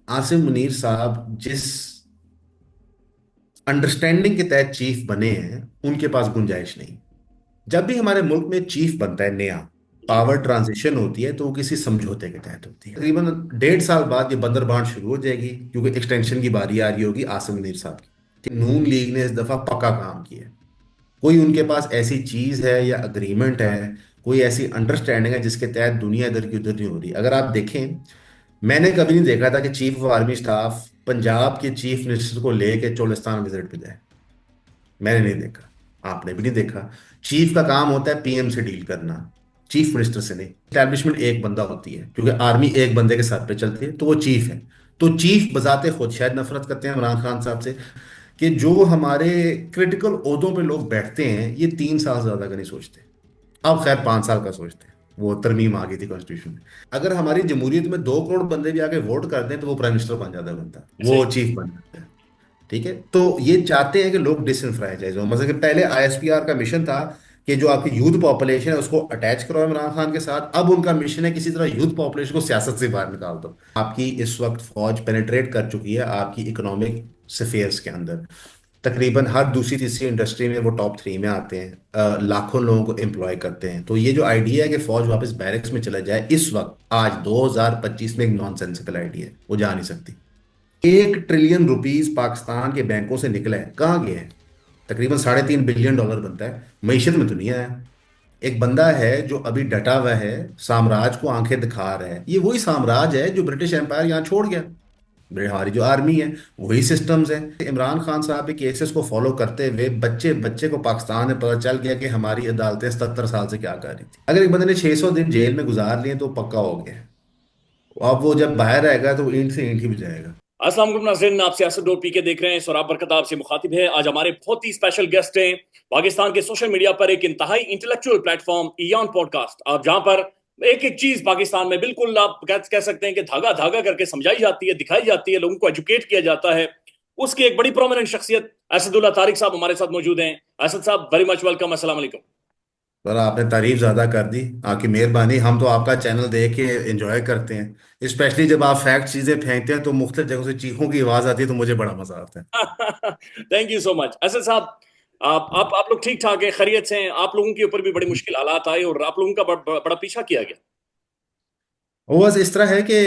आसिम मुनीर साहब जिस अंडरस्टैंडिंग के तहत चीफ बने हैं, उनके पास गुंजाइश नहीं। जब भी हमारे मुल्क में चीफ बनता है नया, जी। पावर ट्रांजिशन होती है, तो वो किसी समझौते के तहत होती है। तकरीबन 1.5 साल बाद ये बंदरबांट शुरू हो जाएगी, क्योंकि एक्सटेंशन की बारी आ रही होगी आसिम मुनीर साहब की। कि नून लीग ने इस दफा पक्का काम किया है। कोई उनके पास ऐसी चीज है या अग्रीमेंट है, कोई ऐसी अंडरस्टैंडिंग है जिसके तहत दुनिया इधर की उधर नहीं हो रही। अगर आप देखें, मैंने कभी नहीं देखा था कि chief of army staff Punjab के चीफ मिनिस्टर को लेके चोलिस्तान विजिट पे जाए। मैंने नहीं देखा, आपने भी नहीं देखा। चीफ का काम होता है पीएम से डील करना, चीफ मिनिस्टर से नहीं। एस्टैब्लिशमेंट एक बंदा होती है, क्योंकि आर्मी एक बंदे के सर पे चलती है, तो वो चीफ है। तो चीफ बजाते खुद शायद नफरत करते हैं इमरान खान साहब से, कि जो हमारे क्रिटिकल ओहदों पे लोग बैठते हैं, ये 3 साल से ज्यादा का नहीं सोचते। अब खैर 5 साल का सोचते हैं। वो तरमीम आ गई थी कॉन्स्टिट्यूशन में। अगर हमारी जमहूरियत में 2 करोड़ बंदे भी आके वोट कर दें, तो वो प्राइम मिनिस्टर बन जाता है, बनता सही। वो चीफ बन जाता है। ठीक है, तो ये चाहते हैं कि लोग डिसइंफ्रांचाइज हो। मतलब कि पहले आईएसपीआर का मिशन था कि जो आपकी यूथ पॉपुलेशन है उसको अटैच करो इमरान खान के साथ। अब उनका मिशन है किसी तरह यूथ पॉपुलेशन को सियासत से बाहर निकाल दो। आपकी इस वक्त फौज पेनिट्रेट कर चुकी है आपकी इकोनॉमिक स्फेयर्स के अंदर। तकरीबन हर दूसरी तीसरी इंडस्ट्री में वो टॉप 3 में आते हैं। लाखों लोगों को एम्प्लॉय करते हैं। तो ये जो आइडिया है कि फौज वापस बैरक्स में चला जाए, इस वक्त आज 2025 में एक नॉनसेंसिकल आइडिया है, वो जा नहीं सकती। 1 ट्रिलियन रुपीस पाकिस्तान के बैंकों से निकला है, कहाँ गया है? तकरीबन $3.5 बिलियन बनता है, मईशत में तो नहीं आया। एक बंदा है जो अभी डटा हुआ है, साम्राज्य को आंखें दिखा रहा है। ये वही साम्राज्य है जो ब्रिटिश एम्पायर यहाँ छोड़ गया। हमारी जो आर्मी है, वही सिस्टम्स हैं। इमरान खान साहब के केसेस को फॉलो करते हुए बच्चे बच्चे को पाकिस्तान में पता चल गया कि हमारी अदालतें 77 साल से क्या कर रही थी। अगर एक बंदे ने 600 दिन जेल में गुजार लिए तो पक्का हो गया है। अब वो जब बाहर आएगा तो वो ईंट से ईंट ही बजाएगा। अस्सलाम वालेकुम नाज़रीन, आप सियासत डॉट पी के देख रहे हैं। सौराब बरकत आपसे मुखातिब है। आज हमारे बहुत ही स्पेशल गेस्ट हैं, पाकिस्तान के सोशल मीडिया पर एक इंतहाई इंटेलेक्चुअल प्लेटफॉर्म ईयान पॉडकास्ट। आप जहां पर एक एक चीज पाकिस्तान में बिल्कुल आप कह सकते हैं कि धागा धागा करके समझाई जाती है, दिखाई जाती है, लोगों को एजुकेट किया जाता है। उसकी एक बड़ी प्रोमिनेंट शख्सियत असदुल्ला तारिक साहब हमारे साथ मौजूद हैं। असद साहब, वेरी मच वेलकम। अस्सलाम वालेकुम। पर आपने तारीफ ज्यादा कर दी। आपकी मेहरबानी। हम तो आपका चैनल देख के एंजॉय करते हैं, स्पेशली जब आप फैक्ट चीजें फेंकते हैं तो मुख्तलिफ जगहों से चीखों की आवाज आती है, तो मुझे बड़ा मजा आता है। Thank you so much Asad साहब। आप लोग ठीक ठाक हैं, खैरियत से हैं? आप लोगों के ऊपर भी बड़ी मुश्किल हालात आए और आप लोगों का बड़ा पीछा किया गया। वो बस इस तरह है कि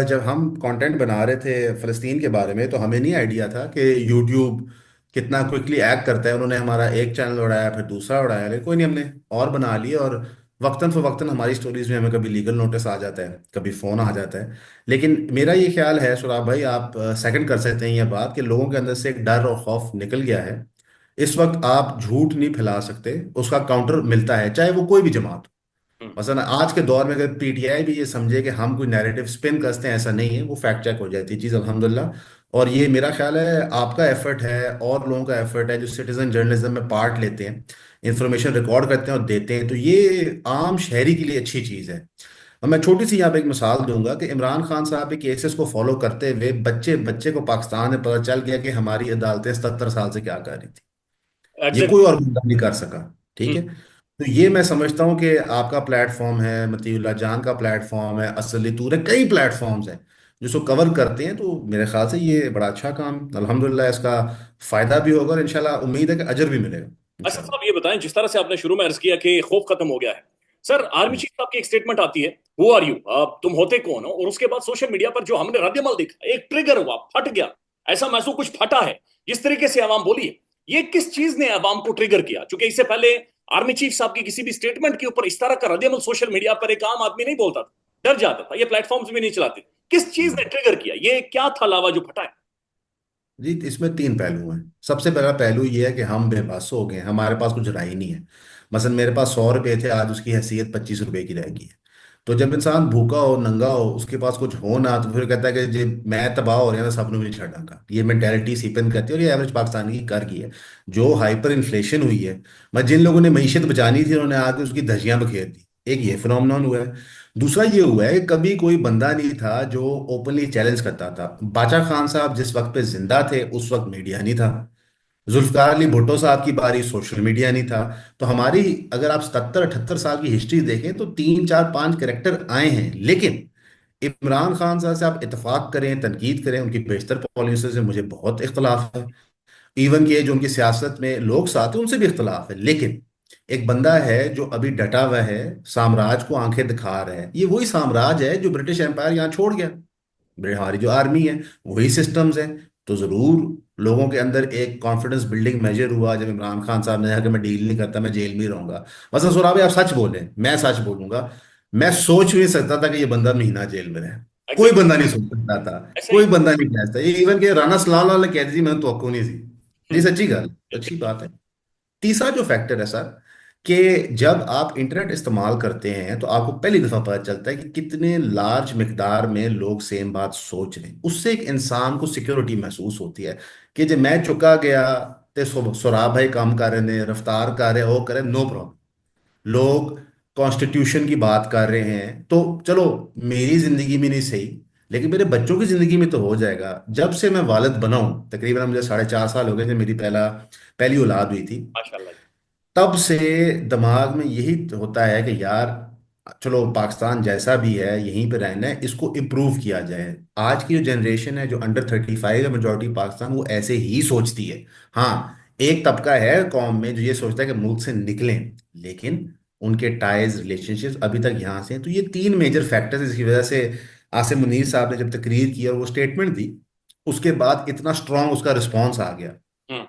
जब हम कंटेंट बना रहे थे फ़लस्तीन के बारे में, तो हमें नहीं आइडिया था कि यूट्यूब कितना क्विकली एक्ट करता है। उन्होंने हमारा एक चैनल उड़ाया, फिर दूसरा उड़ाया, लेकिन कोई नहीं, हमने और बना लिए। और वक्तन फ़वक्तन हमारी स्टोरीज में हमें कभी लीगल नोटिस आ जाता है, कभी फ़ोन आ जाता है। लेकिन मेरा ये ख्याल है सुराब भाई, आप सेकंड कर सकते हैं यह बात, कि लोगों के अंदर से एक डर और खौफ निकल गया है। इस वक्त आप झूठ नहीं फैला सकते, उसका काउंटर मिलता है, चाहे वो कोई भी जमात हो। हम्म। मसलन आज के दौर में अगर पीटीआई भी ये समझे कि हम कोई नैरेटिव स्पिन करते हैं, ऐसा नहीं है, वो फैक्ट चेक हो जाती है चीज़, अल्हम्दुलिल्लाह। और ये मेरा ख्याल है आपका एफर्ट है और लोगों का एफर्ट है जो सिटीजन जर्नलिज्म में पार्ट लेते हैं, इंफॉर्मेशन रिकॉर्ड करते हैं और देते हैं, तो ये आम शहरी के लिए अच्छी चीज़ है। और मैं छोटी सी यहाँ पे एक मिसाल दूंगा कि इमरान खान साहब के केसेस को फॉलो करते हुए बच्चे बच्चे को पाकिस्तान में पता चल गया कि हमारी अदालतें 77 साल से क्या कर रही थी। ये एग्जैक्ट। कोई और बंदा नहीं कर सका। ठीक है, तो ये मैं समझता हूँ कि आपका प्लेटफॉर्म है, मतीउल्लाह जान का प्लेटफॉर्म है, असली तूर है, कई प्लेटफॉर्म्स हैं जो इसको कवर करते हैं। तो मेरे ख्याल से ये बड़ा अच्छा काम, अल्हम्दुलिल्लाह, इसका फायदा भी होगा और इंशाल्लाह उम्मीद है कि अजर भी मिलेगा असद इंशाल्लाह। साहब, ये बताएं, जिस तरह से आपने शुरू में अर्ज किया कि खौफ खत्म हो गया है, सर आर्मी चीफ साहब की एक स्टेटमेंट आती है, हु आर यू, तुम होते कौन हो? और उसके बाद सोशल मीडिया पर जो हमने रद्दमल देखा, एक ट्रिगर हुआ, फट गया, ऐसा महसूस कुछ फटा है। जिस तरीके से आवाम बोली है, ये किस चीज ने आवाम को ट्रिगर किया? क्योंकि इससे पहले आर्मी चीफ साहब की किसी भी स्टेटमेंट के ऊपर इस तरह का रद्दमल सोशल मीडिया पर एक आम आदमी नहीं बोलता था, डर जाता था, ये प्लेटफॉर्म्स भी नहीं चलाते। किस चीज ने ट्रिगर किया? ये क्या था लावा जो फटा है? जी, इसमें 3 पहलू हैं। सबसे पहला पहलू ये है कि हम बेबस हो गए, हमारे पास कुछ रहा ही नहीं है। मसलन मेरे पास 100 रुपए थे, आज उसकी हैसियत 25 रुपए की रह गई है। तो जब इंसान भूखा हो, नंगा हो, उसके पास कुछ हो ना, तो फिर कहता है कि जी मैं तबाह हो रहा है, सबने भी नहीं छड़ांगा। ये मेंटेलिटी सीपन करती है, और ये एवरेज पाकिस्तानी की कर की है। जो हाइपर इन्फ्लेशन हुई है, मैं जिन लोगों ने मीशत बचानी थी उन्होंने आके उसकी धज्जियां बखेर दी। एक ये फिनोमिनन हुआ है। दूसरा ये हुआ है, कभी कोई बंदा नहीं था जो ओपनली चैलेंज करता था। बाचा खान साहब जिस वक्त पे जिंदा थे, उस वक्त मीडिया नहीं था। जुल्फकार अली भुट्टो साहब की बारी, सोशल मीडिया नहीं था। तो हमारी, अगर आप 77-78 साल की हिस्ट्री देखें, तो 3 4 5 कैरेक्टर आए हैं, लेकिन इमरान खान साहब से आप इतफाक करें, तनकीद करें, उनकी बेशतर पॉलिसी से मुझे बहुत इख्तलाफ है। इवन कि जो उनकी सियासत में लोग साथ हैं उनसे भी इख्तलाफ है, लेकिन एक बंदा है जो अभी डटा हुआ है, साम्राज्य को आंखें दिखा रहा है। ये वही साम्राज्य है जो ब्रिटिश एम्पायर यहाँ छोड़ गया। हमारी जो आर्मी है, वही सिस्टम्स हैं। तो जरूर लोगों के अंदर एक कॉन्फिडेंस बिल्डिंग मेजर हुआ जब इमरान खान साहब ने कहा कि मैं डील नहीं करता, मैं जेल में ही रहूंगा। मतलब सुना भाई, आप सच बोले, मैं सच बोलूंगा, मैं सोच भी नहीं सकता था कि ये बंदा महीना जेल में रहे। कोई एग्जैक्टली। बंदा नहीं सोच सकता था। ऐसा ही। कोई बंदा नहीं कह सकता, ये इवन के राना सलाम वाले कह दी, मैंने तो नहीं थी। नहीं, सच्ची गल, अच्छी बात है। तीसरा जो फैक्टर है सर, कि जब आप इंटरनेट इस्तेमाल करते हैं तो आपको पहली दफा पता चलता है कि कितने लार्ज मिकदार में लोग सेम बात सोच रहे हैं। उससे एक इंसान को सिक्योरिटी महसूस होती है कि जब मैं चुका गया तो सुराब भाई काम कर रहे हैं, रफ्तार कर रहे हैं, वो करे, नो प्रॉब्लम। लोग कॉन्स्टिट्यूशन की बात कर रहे हैं तो चलो, मेरी जिंदगी में नहीं सही, लेकिन मेरे बच्चों की जिंदगी में तो हो जाएगा। जब से मैं वालिद बना हूं, तकरीबन मुझे 4.5 साल हो गए थे, मेरी पहली औलाद हुई थी, माशाल्लाह जी। तब से दिमाग में यही होता है कि यार चलो, पाकिस्तान जैसा भी है यहीं पे रहना है, इसको इम्प्रूव किया जाए। आज की जो जनरेशन है जो अंडर 35 है, मेजोरिटी पाकिस्तान, वो ऐसे ही सोचती है। हाँ, एक तबका है कौम में जो ये सोचता है कि मुल्क से निकलें, लेकिन उनके टाइज रिलेशनशिप्स अभी तक यहाँ से हैं। तो ये तीन मेजर फैक्टर्स इसकी वजह से आसिम मुनीर साहब ने जब तकरीर की और वो स्टेटमेंट दी, उसके बाद इतना स्ट्रांग उसका रिस्पॉन्स आ गया। हम्म।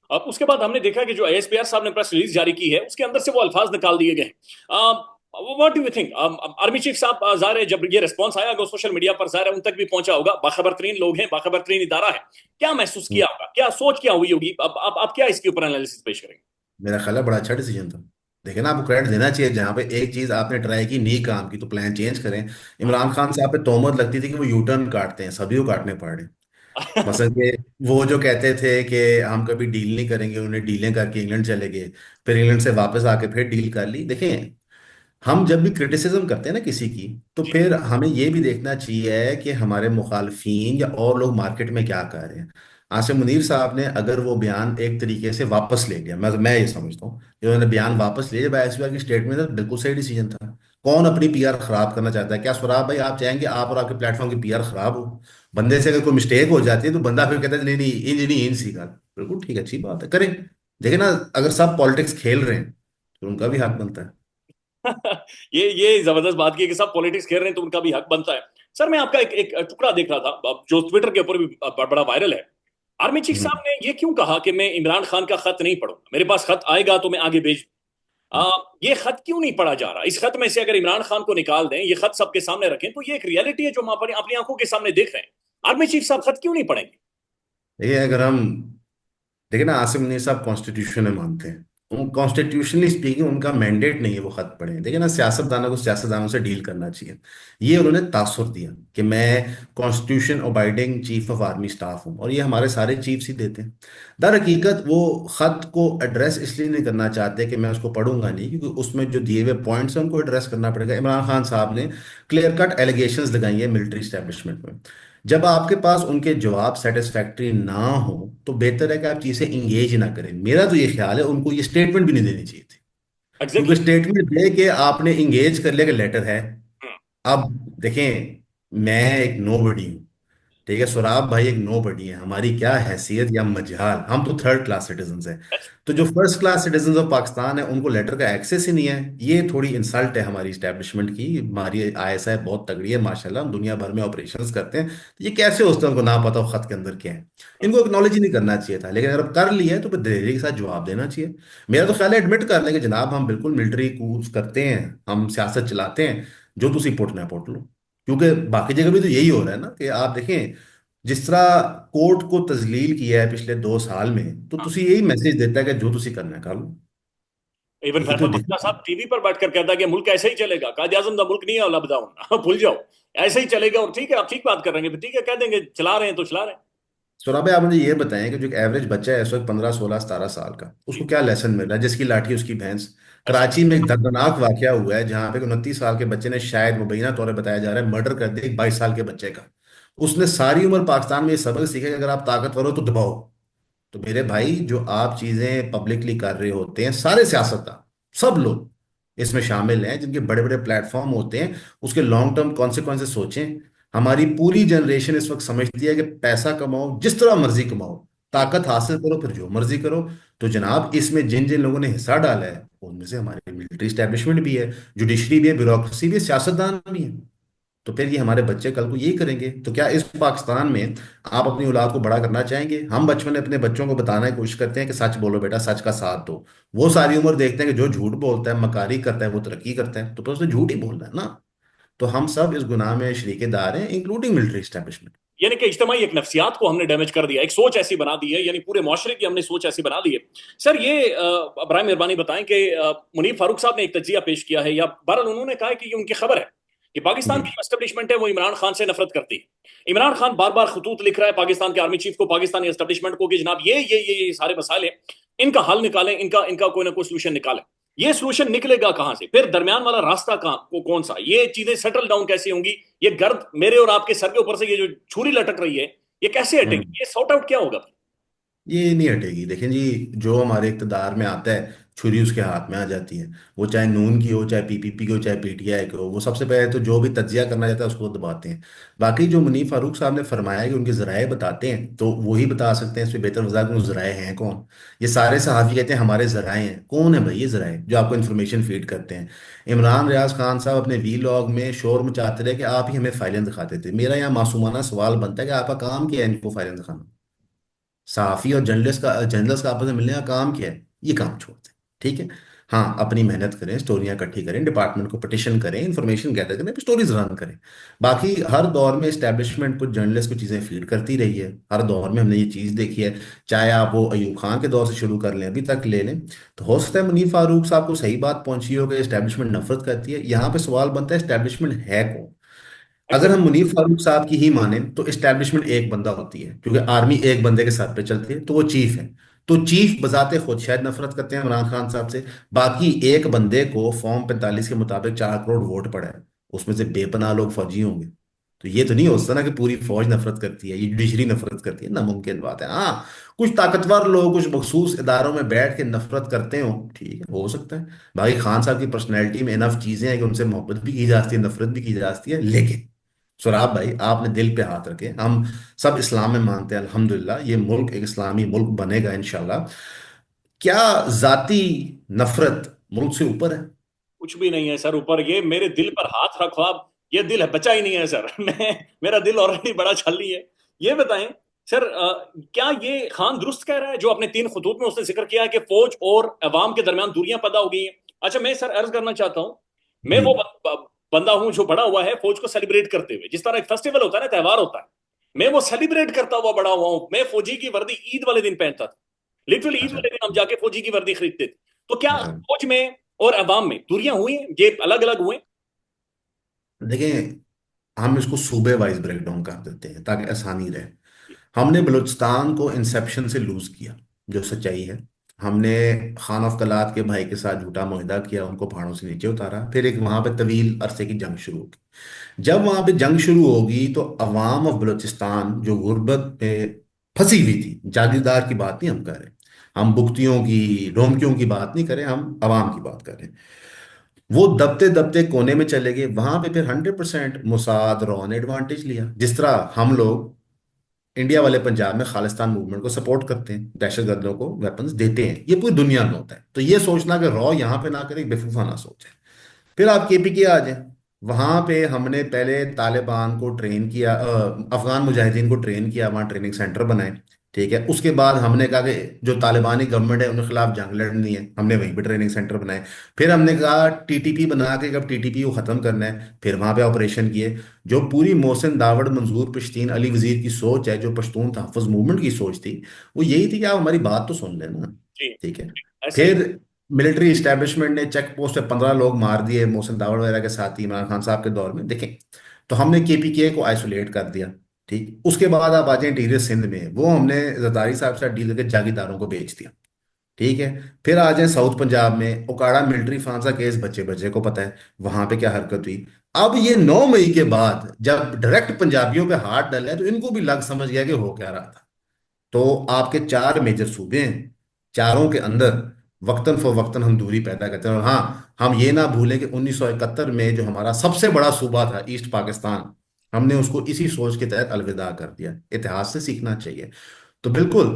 अब उसके बाद हमने देखा कि जो एएसपीआर साहब ने प्रेस रिलीज जारी की है उसके अंदर से वो अल्फाज निकाल दिए गए। What do you think? Army chief साहब ज़ाहिर है जब ये रिस्पॉन्स आया होगा सोशल मीडिया पर, ज़ाहिर है उन तक भी पहुंचा होगा, बाखबर तरीन लोग हैं, बाखबर तरीन इदारा है, क्या महसूस किया होगा, क्या सोच क्या हुई होगी? अब आप क्या इसके ऊपर एनालिसिस पेश करेंगे? मेरा ख्याल है बड़ा अच्छा डिसीजन था। देखिए ना, आपको क्रेडिट देना चाहिए, जहाँ पे एक चीज आपने ट्राई की, नहीं काम की, तो प्लान चेंज करें। इमरान खान साहब पे तोहमत लगती थी कि वो यू टर्न काटते हैं, सभी को काटने पड़ रहे। मसलन कि वो जो कहते थे कि हम कभी डील नहीं करेंगे, उन्हें डीलें करके इंग्लैंड चले गए, फिर इंग्लैंड से वापस आके फिर डील कर ली। देखें, हम जब भी क्रिटिसिज्म करते हैं ना किसी की, तो जी। फिर हमें ये भी देखना चाहिए कि हमारे मुखालफीन या और लोग मार्केट में क्या कर रहे हैं। आसिम मुनीर साहब ने अगर वो बयान एक तरीके से वापस ले लिया, मैं ये समझता हूँ कि उन्होंने बयान वापस ले लिया बाईसवीं की स्टेटमेंट, था बिल्कुल सही डिसीजन था। कौन अपनी पीआर खराब करना चाहता है? क्या स्वराब भाई आप चाहेंगे आप और आपके प्लेटफॉर्म की पीआर खराब हो? बंदे से अगर कोई मिस्टेक हो जाती है तो बंदा फिर कहता है नहीं नहीं, इन नहीं, इन सीखा, बिल्कुल ठीक है, अच्छी बात है, करें। देखिए ना, अगर सब पॉलिटिक्स खेल रहे हैं तो उनका भी हक बनता है। ये जबरदस्त बात की है कि सब पॉलिटिक्स खेल रहे हैं तो उनका भी हक बनता है। सर मैं आपका एक टुकड़ा देख रहा था जो ट्विटर के ऊपर भी बड़ा वायरल है। आर्मी चीफ हम्म। साहब ने ये क्यों कहा कि मैं इमरान खान का खत नहीं पढ़ूंगा, मेरे पास खत आएगा तो मैं आगे भेज। ये खत क्यों नहीं पढ़ा जा रहा? इस खत में से अगर इमरान खान को निकाल दें, ये खत सबके सामने रखें, तो ये एक रियलिटी है जो हम अपनी अपनी आंखों के सामने देख रहे हैं। आर्मी चीफ साहब खत क्यों नहीं पढ़ेंगे? देखिए, अगर हम देखिए ना, आसिम मुनीर साहब कॉन्स्टिट्यूशन में मानते हैं, कॉन्स्टिट्यूशनली स्पीकिंग उनका मैंडेट नहीं है वो खत पढ़े। देखिए ना, सियासतदानों को सियासतदानों से डील करना चाहिए। ये उन्होंने तासुर दिया कि मैं constitution abiding chief of army staff हूँ, और ये हमारे सारे चीफ्स ही देते हैं। दर हकीकत वो खत को एड्रेस इसलिए नहीं करना चाहते कि मैं उसको पढ़ूंगा नहीं, क्योंकि उसमें जो दिए हुए पॉइंट्स हैं उनको एड्रेस करना पड़ेगा। इमरान खान साहब ने क्लियर कट एलिगेशंस लगाई है मिलिट्री स्टैब्लिशमेंट में। जब आपके पास उनके जवाब सेटिस्फैक्ट्री ना हो तो बेहतर है कि आप चीजें इंगेज ना करें। मेरा तो ये ख्याल है उनको ये स्टेटमेंट भी नहीं देनी चाहिए थी, क्योंकि एग्जैक्टली। स्टेटमेंट दे के आपने इंगेज कर लिया कि लेटर है। अब देखें, मैं एक नो बडी हूँ, ठीक है, सुराब भाई एक नो बडी है, हमारी क्या हैसियत या मजहाल, हम तो थर्ड क्लास सिटीजन हैं। तो जो first class citizen of Pakistan है उनको लेटर का एक्सेस ही नहीं है। ये थोड़ी इंसल्ट है हमारी इस्टेब्लिशमेंट की। हमारी आईएसआई बहुत तगड़ी है माशाल्लाह, हम दुनिया भर में ऑपरेशंस करते हैं, तो ये कैसे होता है उनको ना पता हो खत के अंदर क्या है? इनको एक्नॉलेज ही नहीं करना चाहिए था, लेकिन अगर अब कर लिया है तो फिर धैर्य के साथ जवाब देना चाहिए। मेरा तो ख्याल है एडमिट कर लें कि जनाब हम बिल्कुल मिलिट्री कूच करते हैं, हम सियासत चलाते हैं, जो तुम पुटना है पुट लो। क्योंकि बाकी जगह भी तो यही हो रहा है ना, कि आप देखें जिस तरह कोर्ट को तजलील किया है पिछले 2 साल में, तो तुसी यही मैसेज देता है कि जो तुसी करना है कर लो। इवन यही तो फैसल बख्तियार दिक्कत है। साहब टीवी पर बैठकर कहता है कि मुल्क ऐसे ही चलेगा, कायद आजम दा मुल्क नहीं है अल्लाह बताऊं भूल जाओ, ऐसे ही चलेगा। और ठीक है, आप ठीक बात कर रहे हैं, ठीक है कह देंगे चला रहे हैं तो चला रहे हैं। सौरभ भाई, आप मुझे ये बताएं कि जो एक एवरेज बच्चा है इस वक्त 15 16 17 साल का, उसको जी। क्या लेसन मिल रहा है? जिसकी लाठी उसकी भैंस। अच्छा। कराची में एक दर्दनाक वाकया हुआ है जहां पे 29 साल के बच्चे ने, शायद मुबैना तौर पर बताया जा रहा है, मर्डर कर दिया एक 22 साल के बच्चे का। उसने सारी उम्र पाकिस्तान में ये सबक सीखा कि अगर आप ताकतवर हो तो दबाओ। तो मेरे भाई, जो आप चीजें पब्लिकली कर रहे होते हैं, सारे सियासतदान, सब लोग, इसमें शामिल हैं, जिनके बड़े बड़े प्लेटफॉर्म होते हैं, उसके लॉन्ग टर्म कॉन्सिक्वेंसेस सोचें। हमारी पूरी जनरेशन इस वक्त समझती है कि पैसा कमाओ, जिस तरह मर्जी कमाओ, जी। ताकत हासिल करो, फिर जो मर्जी करो। तो जनाब, इसमें जिन जिन लोगों ने हिस्सा डाला है उनमें से हमारी मिलिट्री स्टैब्लिशमेंट भी है, जुडिशरी भी है, ब्यूरोक्रेसी भी है, सियासतदान भी है। तो फिर ये हमारे बच्चे कल को यही करेंगे। तो क्या इस पाकिस्तान में आप अपनी औलाद को बड़ा करना चाहेंगे? हम बचपन में अपने बच्चों को बताने की कोशिश करते हैं कि सच बोलो बेटा, सच का साथ दो। वो सारी उम्र देखते हैं कि जो झूठ बोलता है, मकारी करता है, वो तरक्की करता है, तो फिर उसने झूठ ही बोलना है ना। तो हम सब इस गुनाह में शरीकेदार हैं, इंक्लूडिंग मिलिट्री इस्टेब्लिशमेट। यानी कि इज्तिमाई एक नफ्सियात को हमने डैमेज कर दिया, एक सोच ऐसी बना दी है, यानी पूरे माशरे की हमने सोच ऐसी बना दी है। सर ये बराए मेहरबानी बताएं कि मुनीर फारूक साहब ने एक तजिया पेश किया है, या बहरहाल उन्होंने कहा है कि ये उनकी खबर है कि पाकिस्तान जी। की एस्टेब्लिशमेंट है वो इमरान खान से नफरत करती है। इमरान खान बार बार खतूत लिख रहा है पाकिस्तान के आर्मी चीफ को, पाकिस्तानी एस्टेब्लिशमेंट को, कि जनाब ये सारे मसाइल हैं, इनका हल निकालें, इनका इनका कोई ना कोई सोल्यूशन निकालें। ये सोल्यूशन निकलेगा कहां से? फिर दरमियान वाला रास्ता कहां को कौन सा? ये चीजें सेटल डाउन कैसे होंगी? ये गर्द मेरे और आपके सर के ऊपर से ये जो छुरी लटक रही है, ये कैसे हटेगी? हम्म। ये सॉर्ट आउट क्या होगा? ये नहीं हटेगी। देखें जी, जो हमारे इक़्तिदार में आता है, छुरी उसके हाथ में आ जाती है। वो चाहे नून की हो, चाहे पीपीपी की हो, चाहे पीटीआई की हो, वो सबसे पहले तो जो भी तज्जिया करना चाहता है उसको दबाते हैं। बाकी जो मुनीर फारूक साहब ने फरमाया है कि उनके ज़राए बताते हैं, तो वही बता सकते हैं, इससे बेहतर वजह वो ज़राए हैं कौन? ये सारे सहाफ़ी कहते हैं हमारे ज़राए हैं। कौन है भाई ये ज़राए जो आपको इन्फॉर्मेशन फीड करते हैं? इमरान रियाज खान साहब अपने वी लॉग में शोर मचाते रहे कि आप ही हमें फाइलें दिखाते थे। मेरा यहाँ मासूमाना सवाल बनता है कि आपका काम क्या है इनको फाइलें दिखाना? सहाफी और जर्नलिस्ट का आपस में मिलने का काम क्या है? ये काम छोड़ दें। ठीक है। हाँ, अपनी मेहनत करें, स्टोरियां इकट्ठी करें, डिपार्टमेंट को पिटिशन करें, इंफॉर्मेशन गैदर करें, स्टोरीज रन करें। बाकी हर दौर में इस्टेब्लिशमेंट कुछ जर्नलिस्ट को चीज़ें फीड करती रही है। हर दौर में हमने ये चीज़ देखी है। चाहे आप वो अयूब खान के दौर से शुरू कर लें, अभी तक ले लें। तो हो सकता है मुनीर फारूक साहब को सही बात पहुंची हो कि इस्टेब्लिशमेंट नफरत करती है। यहाँ पे सवाल बनता है, इस्टेब्लिशमेंट है कौन? अगर हम एग्जैक्ट। मुनीर फारूक साहब की ही माने तो इस्टेब्लिशमेंट एक बंदा होती है, क्योंकि आर्मी एक बंदे के साथ पे चलती है, तो वो चीफ है। तो चीफ बजाते खुद शायद नफरत करते हैं इमरान खान साहब से। बाकी एक बंदे को फॉर्म 45 के मुताबिक 4 करोड़ वोट पड़ा है, उसमें से बेपनाह लोग फौजी होंगे। तो ये तो नहीं हो सकता ना कि पूरी फौज नफरत करती है, ये जुडिशरी नफरत करती है। नामुमकिन बात है। हाँ, कुछ ताकतवर लोग कुछ मखसूस इदारों में बैठ के नफरत करते हो, ठीक है, हो सकता है। भाई खान साहब की पर्सनैलिटी में इनफ चीजें हैं कि उनसे मोहब्बत भी की जाती है, नफरत भी की जाती है। लेकिन सुराब भाई, आपने दिल पे हाथ रखे। हम सब इस्लाम में मानते हैं, अल्हम्दुलिल्लाह ये मुल्क एक इस्लामी मुल्क बनेगा इंशाल्लाह। क्या जाती नफरत मुल्क से ऊपर है? कुछ भी नहीं है सर ऊपर। ये मेरे दिल पर हाथ रखो आप, ये दिल है बचा ही नहीं है सर। मैं, मेरा दिल ऑलरेडी बड़ा छली है। ये बताएं सर, क्या ये खान दुरुस्त कह रहा है जो अपने 3 खतूत में उसने जिक्र किया है कि फौज और अवाम के दरमियान दूरियां पैदा हो गई हैं? अच्छा, मैं सर अर्ज करना चाहता हूं, मैं जी। वो बंदा हूं जो बड़ा हुआ है फौज को सेलिब्रेट करते हुए। जिस तरह एक फेस्टिवल होता है ना, त्योहार होता है, मैं वो सेलिब्रेट करता हुआ बड़ा हुआ हूं। मैं फौजी की वर्दी ईद वाले दिन पहनता था। लिटरली ईद अच्छा। वाले दिन हम जाके फौजी की वर्दी खरीदते थे। तो क्या अच्छा। फौज में और अवाम में दूरियां हुई हैं? ये अलग अलग हुए? देखें, हम इसको सूबे वाइज ब्रेक डाउन कर देते हैं ताकि आसानी रहे। हमने बलूचिस्तान को इंसेप्शन से लूज किया, जो सच्चाई है। हमने खान ऑफ कलात के भाई के साथ झूठा मुआहदा किया, उनको पहाड़ों से नीचे उतारा, फिर एक वहां पे तवील अरसे की जंग शुरू होगी। जब वहां पे जंग शुरू होगी तो अवाम ऑफ बलूचिस्तान जो गुर्बत पे फंसी हुई थी, जागीरदार की बात नहीं हम कर रहे, हम बुख्तियों की रोमकियों की बात नहीं करें, हम अवाम की बात कर रहे हैं। वो दबते दबते कोने में चले गए। वहां पे फिर 100% मुसाद रॉ ने एडवांटेज लिया। जिस तरह हम लोग इंडिया वाले पंजाब में खालिस्तान मूवमेंट को सपोर्ट करते हैं, दहशतगर्दों को वेपन्स देते हैं, ये पूरी दुनिया में होता है। तो ये सोचना कि रॉ यहाँ पे ना करे, बेवकूफाना सोच है। फिर आप केपीके आ जाएं। वहां पे हमने पहले तालिबान को ट्रेन किया, अफगान मुजाहिदीन को ट्रेन किया, वहां ट्रेनिंग सेंटर बनाए। ठीक है। उसके बाद हमने कहा कि जो तालिबानी गवर्नमेंट है उनके खिलाफ जंग लड़नी है, हमने वहीं पे ट्रेनिंग सेंटर बनाए। फिर हमने कहा टीटीपी बना के, जब टीटीपी को खत्म करना है, फिर वहां पे ऑपरेशन किए। जो पूरी मोहसिन दावड़, मंजूर पश्तीन, अली वजीर की सोच है, जो पश्तून तहफ़्फ़ुज़ मूवमेंट की सोच थी, वो यही थी कि आप हमारी बात तो सुन लेना। जी। ठीक है। ऐसे ही। फिर मिलिट्री इस्टेब्लिशमेंट ने चेक पोस्ट पे 15 लोग मार दिए, मोहसिन दावड़ वगैरह के साथ ही इमरान खान साहब के दौर में, देखें। तो हमने केपीके को आइसोलेट कर दिया। ठीक। उसके बाद आप आ जाए इंटीरियर सिंध में, वो हमने जरदारी साहब से डील करके जागीरदारों को बेच दिया। ठीक है। फिर आ जाए साउथ पंजाब में, उकाड़ा मिलिट्री फांसा केस, बच्चे बच्चे को पता है वहां पे क्या हरकत हुई। अब ये 9 मई के बाद जब डायरेक्ट पंजाबियों पे हाथ डला है, तो इनको भी लग समझ गया कि हो क्या रहा था। तो आपके 4 मेजर सूबे हैं, चारों के अंदर वक्तन फवक्तन हम दूरी पैदा करते हैं। और हाँ, हम ये ना भूलें कि 1971 में जो हमारा सबसे बड़ा सूबा था ईस्ट पाकिस्तान, हमने उसको इसी सोच के तहत अलविदा कर दिया। इतिहास से सीखना चाहिए। तो बिल्कुल,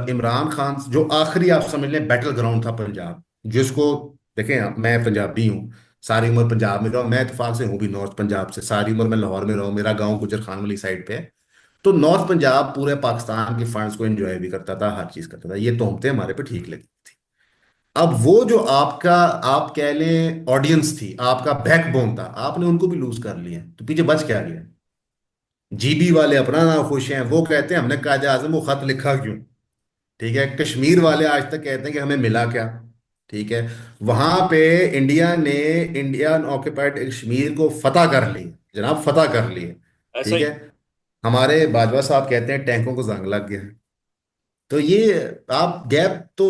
इमरान खान जो आखिरी आप समझ लें बैटल ग्राउंड था पंजाब, जिसको देखें, मैं पंजाबी हूँ, सारी उम्र पंजाब में रहा हूं। मैं इत्तेफाक से हूँ भी नॉर्थ पंजाब से, सारी उम्र मैं लाहौर में रहा हूँ, मेरा गांव गुजर खान वाली साइड पे है। तो नॉर्थ पंजाब पूरे पाकिस्तान के फंड्स को एंजॉय भी करता था, हर चीज करता था, ये तोहमतें हमारे पे ठीक लगी थी। अब वो जो आपका, आप कह लें ऑडियंस थी, आपका बैकबोन था, आपने उनको भी लूज कर लिया, तो पीछे बच क्या गया? जीबी वाले अपना ना खुश हैं, वो कहते हैं हमने कायदे आजम को खत लिखा क्यों। ठीक है, कश्मीर वाले आज तक कहते हैं कि हमें मिला क्या। ठीक है, वहां पे इंडिया ने इंडियन ऑक्यूपाइड कश्मीर को फतह कर ली जनाब, फतह कर ली। ऐसा ठीक ही। है, हमारे बाजवा साहब कहते हैं टैंकों को जंग लग गया। तो ये आप गैप तो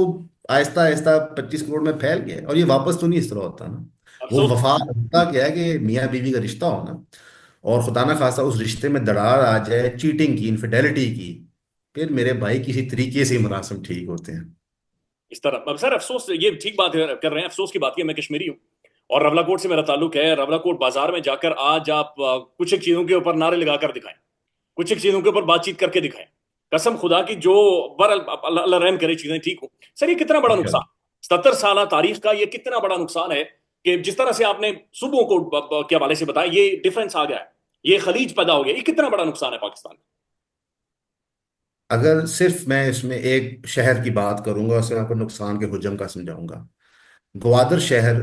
आहिस्ता आहिस्ता 25 करोड़ में फैल गया, और ये वापस तो नहीं इस तरह होता ना। वो अफसोस। वफा होता क्या है कि मियाँ बीवी का रिश्ता हो ना, और खुदा ना खास्ता उस रिश्ते में दरार आ जाए, चीटिंग की, इनफिडेलिटी की, फिर मेरे भाई किसी तरीके से मरासम ठीक होते हैं। इस तरह अब सर अफसोस, ये ठीक बात कर रहे हैं, अफसोस की बात है मैं कश्मीरी हूँ और रवलाकोट से मेरा ताल्लुक है। रवलाकोट बाजार में जाकर आज आप कुछ एक चीजों के ऊपर नारे लगाकर दिखाएं, कुछ एक चीजों के ऊपर बातचीत करके दिखाएं। कसम खुदा की, जो बर अल्लाह अल्लाह रहम करे चीजें ठीक हो। सर ये कितना बड़ा नुकसान, इंशाल्लाह। 70 साल तारीख का ये कितना बड़ा नुकसान है कि जिस तरह से आपने सूबों को के हवाले से बताया, ये डिफरेंस आ गया है, ये खलीज पैदा हो गया, ये कितना बड़ा नुकसान है पाकिस्तान का। अगर सिर्फ मैं इसमें एक शहर की बात करूंगा, उससे आपको नुकसान के हुजम का समझाऊंगा। ग्वादर शहर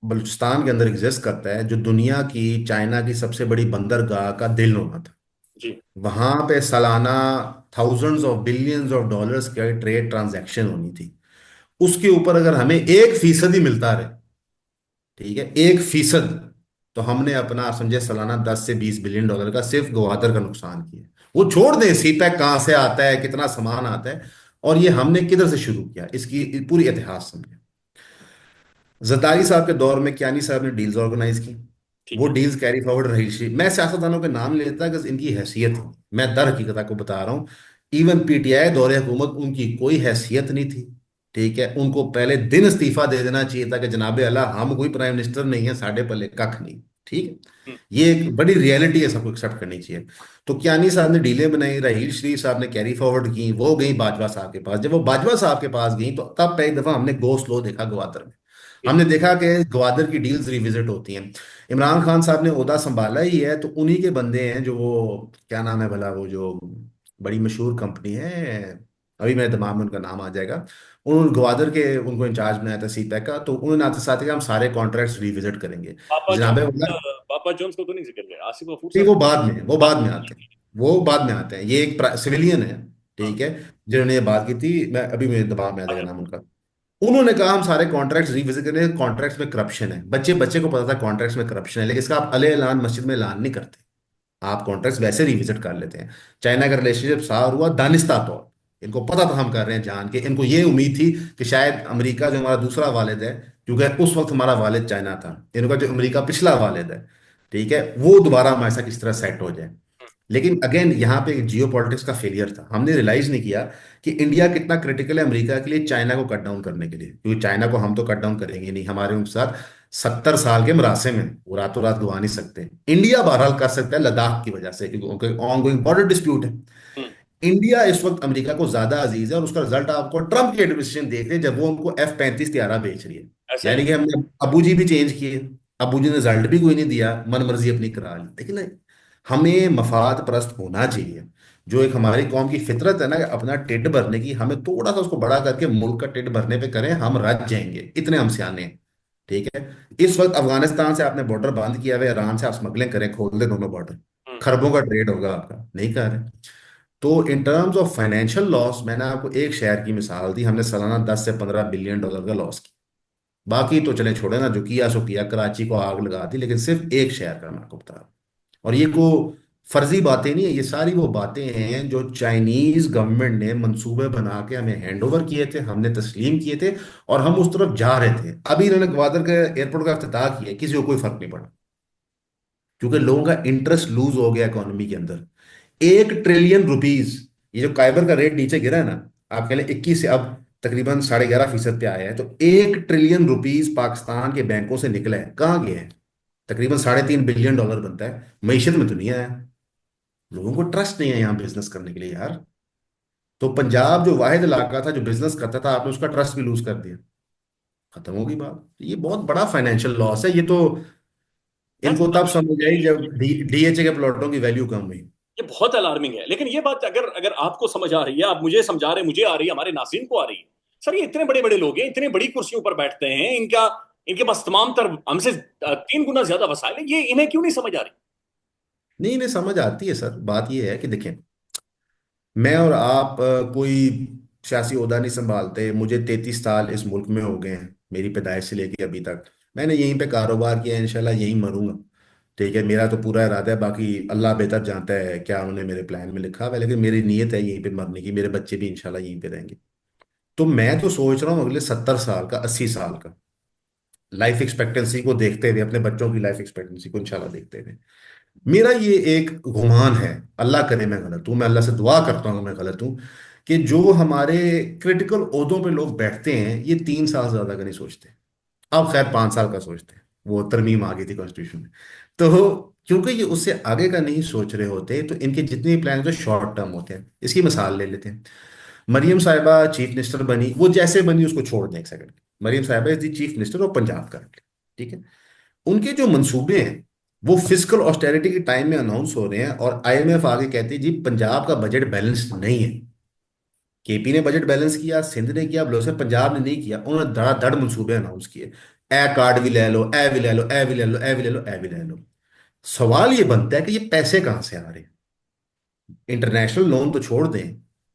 बलूचिस्तान के अंदर एग्जिस्ट करता है, जो दुनिया की, चाइना की सबसे बड़ी बंदरगाह का दिल होना था। जी। वहां पे सालाना thousands of billions of dollars के ट्रेड ट्रांजैक्शन होनी थी। उसके ऊपर अगर हमें 1% ही मिलता रहे, ठीक है, 1%, तो हमने अपना आप समझे सालाना 10 से 20 बिलियन डॉलर का सिर्फ गवादर का नुकसान किया। वो छोड़ दें सी पैक कहाँ से आता है, कितना सामान आता है, और ये हमने किधर से शुरू किया, इसकी पूरी इतिहास समझे। जरदारी साहब के दौर में कियानी साहब ने डील्स ऑर्गेनाइज की। ठीक वो है। डील्स कैरी फॉरवर्ड रही थी। मैं सियासतदानों के नाम नहीं लेता कि इनकी हैसियत है, मैं दर हकीकत आपको बता रहा हूँ। इवन पीटीआई दौरे हुकूमत, उनकी कोई हैसियत नहीं थी। ठीक है, उनको पहले दिन इस्तीफा दे देना चाहिए था कि जनाब अल्लाह हम कोई प्राइम मिनिस्टर नहीं है, साढ़े पल्ले कख नहीं। ठीक है, हम्म। ये एक बड़ी रियलिटी है, सबको एक्सेप्ट करनी चाहिए। तो कियानी साहब ने डीलें बनाई, राहील शरीफ साहब ने कैरी फॉरवर्ड की, वो गई बाजवा साहब के पास। जब वो बाजवा साहब के पास गई, तो तब पहली दफा हमने गो स्लो देखा गवादर में। ठीक। हमने देखा कि ग्वादर की डील्स रिविजिट होती हैं। इमरान खान साहब ने ओहदा संभाला ही है, तो उन्हीं के बंदे हैं, जो वो क्या नाम है भला, वो जो बड़ी मशहूर कंपनी है, अभी मेरे दिमाग में उनका नाम आ जाएगा। उन्होंने ग्वादर के उनको इंचार्ज बनाया था सी पैक का, तो उन्होंने आते साथ ही हम सारे कॉन्ट्रैक्ट्स रिविजिट करेंगे। पापा जनाब जोन्स, वाला, पापा जोन्स को तो नहीं जिक्र किया, आसिफ गफूर नहीं, साहब। वो बाद में, वो हाँ। बाद में आते हैं, वो बाद में आते हैं। ये एक सिविलियन है, हाँ। ठीक है, जिन्होंने ये बात की थी। मैं अभी मेरे दिमाग में आ जाएगा अच्छा। नाम उनका। उन्होंने कहा हम सारे कॉन्ट्रैक्ट्स रिविजिट करें, कॉन्ट्रैक्ट्स में करप्शन है। बच्चे बच्चे को पता था कॉन्ट्रैक्ट्स में करप्शन है, लेकिन इसका आप अले ऐलान मस्जिद में ऐलान नहीं करते। आप कॉन्ट्रैक्ट्स वैसे रिविजिट कर लेते हैं। चाइना का रिलेशनशिप सार हुआ दानिस्ता तौर, इनको पता था हम कर रहे हैं जान के। इनको ये उम्मीद थी कि शायद अमेरिका जो हमारा दूसरा वालिद है, क्योंकि उस वक्त हमारा वालिद चाइना था, इनका जो अमेरिका पिछला वालिद है, ठीक है, वो दोबारा हमारे साथ किस तरह सेट हो जाए। लेकिन अगेन यहाँ पे जियो पॉलिटिक्स का फेलियर था। हमने रियलाइज नहीं किया कि इंडिया कितना क्रिटिकल है अमेरिका के लिए, चाइना को कट डाउन करने के लिए। क्योंकि चाइना को हम तो कट डाउन करेंगे नहीं, हमारे उनके साथ 70 साल के मरासे में वो रातों रात गवा नहीं सकते। इंडिया बहरहाल कर सकता है लद्दाख की वजह से, क्योंकि उनके ऑनगोइंग बॉर्डर डिस्प्यूट है। हम्म। इंडिया इस वक्त अमेरिका को ज्यादा अजीज है, और उसका रिजल्ट आपको ट्रंप की एडमिनिस्ट्रेशन देख रहे हैं, जब वो उनको F-35 तैयारा बेच रही है। ऐसा ही। यानी कि हमने अबू जी भी चेंज किए, अबू जी ने रिजल्ट भी कोई नहीं दिया, मन मर्जी अपनी करा ली। लेकिन हमें मफाद परस्त होना चाहिए। जो एक हमारी कौम की फितरत है ना, कि अपना टिड भरने की, हमें थोड़ा सा उसको बड़ा करके मुल्क का टिड भरने पे करें, हम रज जाएंगे, इतने हम सियाने हैं। ठीक है, इस वक्त अफगानिस्तान से आपने बॉर्डर बंद किया हुआ है, ईरान से आप स्मगलिंग करें, खोल दे दोनों बॉर्डर, हम्म। खरबों का ट्रेड होगा आपका, नहीं कर रहे। तो in terms of financial loss, मैंने आपको एक शहर की मिसाल दी, हमने सालाना 10 से 15 बिलियन डॉलर का लॉस किया। बाकी तो चले छोड़े ना, जो किया सो किया, कराची को आग लगा दी, लेकिन सिर्फ एक शहर का मैं आपको बता रहा हूँ। और ये को फर्जी बातें नहीं है, ये सारी वो बातें हैं जो चाइनीज गवर्नमेंट ने मंसूबे बना के हमें हैंड ओवर किए थे, हमने तस्लीम किए थे, और हम उस तरफ जा रहे थे। अभी इन्होंने ग्वादर के एयरपोर्ट का इफ्तिताह किया, किसी को कोई फर्क नहीं पड़ा, क्योंकि लोगों का इंटरेस्ट लूज हो गया इकोनॉमी के अंदर। 1 ट्रिलियन रुपीज, ये जो काइबर का रेट नीचे गिरा है ना, आप कह लें 21 से अब तकरीबन 11.5% पे आया है। तो 1 ट्रिलियन रुपीस पाकिस्तान के बैंकों से निकला है, कहाँ गया है? तकरीबन $3.5 बिलियन बनता है, मीशत में तो नहीं आया। लोगों को ट्रस्ट नहीं है यहाँ बिजनेस करने के लिए यार। तो पंजाब जो वाहिद इलाका था जो बिजनेस करता था, आपने उसका ट्रस्ट भी लूज कर दिया। खत्म होगी बात। ये बहुत बड़ा फाइनेंशियल लॉस है ये तो। दैट्स इनको तब समझ आई अलार्मिंग। जब डीएचए के प्लॉटों की वैल्यू कम हुई। ये बहुत अलार्मिंग है, लेकिन ये बात अगर अगर आपको समझ आ रही है, आप मुझे समझा रहे, मुझे आ रही है, हमारे नाज़रीन को आ रही है। सर ये इतने बड़े बड़े लोग हैं, इतने बड़ी कुर्सियों पर बैठते हैं, इनका इनके पास तमाम तर हमसे 3 गुना ज्यादा वसाइल है, ये इन्हें क्यों नहीं समझ आ रही? नहीं नहीं, समझ आती है सर। बात ये है कि देखें, मैं और आप कोई सियासी ओहदा नहीं संभालते। मुझे 33 साल इस मुल्क में हो गए हैं, मेरी पैदाइश से लेके अभी तक। मैंने यहीं पे कारोबार किया है, इंशाल्लाह यहीं मरूंगा। ठीक है, मेरा तो पूरा इरादा है, बाकी अल्लाह बेहतर जानता है क्या उन्होंने मेरे प्लान में लिखा हुआ है, लेकिन मेरी नीयत है यहीं पे मरने की। मेरे बच्चे भी इंशाल्लाह यहीं पे रहेंगे। तो मैं तो सोच रहा हूँ अगले 70 साल का, 80 साल का लाइफ एक्सपेक्टेंसी को देखते हुए, अपने बच्चों की लाइफ एक्सपेक्टेंसी को इंशाल्लाह देखते हुए, मेरा ये एक गुमान है। अल्लाह करे मैं गलत हूं, मैं अल्लाह से दुआ करता हूं मैं गलत हूं, कि जो हमारे क्रिटिकल ओहदों पे लोग बैठते हैं ये 3 साल से ज्यादा का नहीं सोचते। अब खैर 5 साल का सोचते हैं, वो तरमीम आ गई थी कॉन्स्टिट्यूशन में। तो क्योंकि ये उससे आगे का नहीं सोच रहे होते, तो इनके जितने भी प्लान जो शॉर्ट टर्म होते हैं। इसकी मिसाल ले लेते हैं। मरियम साहिबा चीफ मिनिस्टर बनी, वो जैसे बनी उसको छोड़ दें एक सेकंड। मरियम साहिबा is the chief minister of Punjab currently. ठीक है। उनके जो मंसूबे हैं वो फिजिकल ऑस्टेरिटी के टाइम में अनाउंस हो रहे हैं, और आईएमएफ आगे कहती है जी पंजाब का बजट बैलेंस्ड नहीं है। केपी ने बजट बैलेंस किया, सिंध ने किया, बलोचिस्तान, पंजाब ने नहीं किया। उन्होंने धड़ाधड़ मंसूबे अनाउंस किए। ए कार्ड भी ले लो, ए भी ले लो, ए भी ले लो, ए भी ले लो, ए भी ले लो। सवाल ये बनता है कि ये पैसे कहाँ से आ रहे हैं? इंटरनेशनल लोन तो छोड़ दें,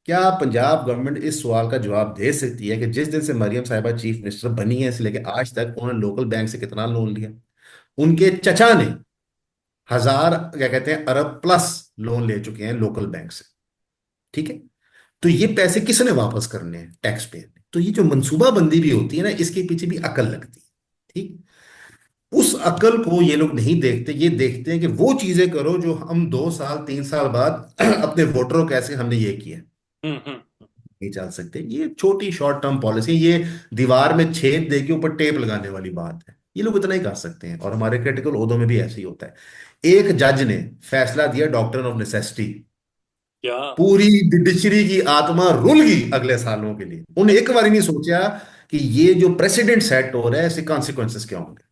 क्या पंजाब गवर्नमेंट इस सवाल का जवाब दे सकती है कि जिस दिन से मरियम साहिबा चीफ मिनिस्टर बनी है से लेकर आज तक उन्होंने लोकल बैंक से कितना लोन लिया? उनके चचा ने हजार, क्या कहते हैं, अरब प्लस लोन ले चुके हैं लोकल बैंक से। ठीक है। तो ये पैसे किसने वापस करने हैं? टैक्स पेयर ने। तो ये जो मंसूबा बंदी भी होती है ना, इसके पीछे भी अकल लगती है। ठीक। उस अकल को ये लोग नहीं देखते, ये देखते हैं कि वो चीजें करो जो हम 2 साल 3 साल बाद अपने वोटरों को कैसे हमने ये किया। हम्म। नहीं चल सकते, ये छोटी शॉर्ट टर्म पॉलिसी, ये दीवार में छेद दे के ऊपर टेप लगाने वाली बात है। ये लोग इतना ही कर सकते हैं, और हमारे क्रिटिकल ओहदों में भी ऐसे ही होता है। एक जज ने फैसला दिया डॉक्ट्रिन ऑफ नेसेसिटी, क्या? पूरी जुडिशरी की आत्मा रुल गई अगले सालों के लिए। उन्हें एक बार ही नहीं सोचा कि ये जो प्रेसिडेंट सेट हो रहा है इसके कॉन्सिक्वेंसेस क्या होंगे।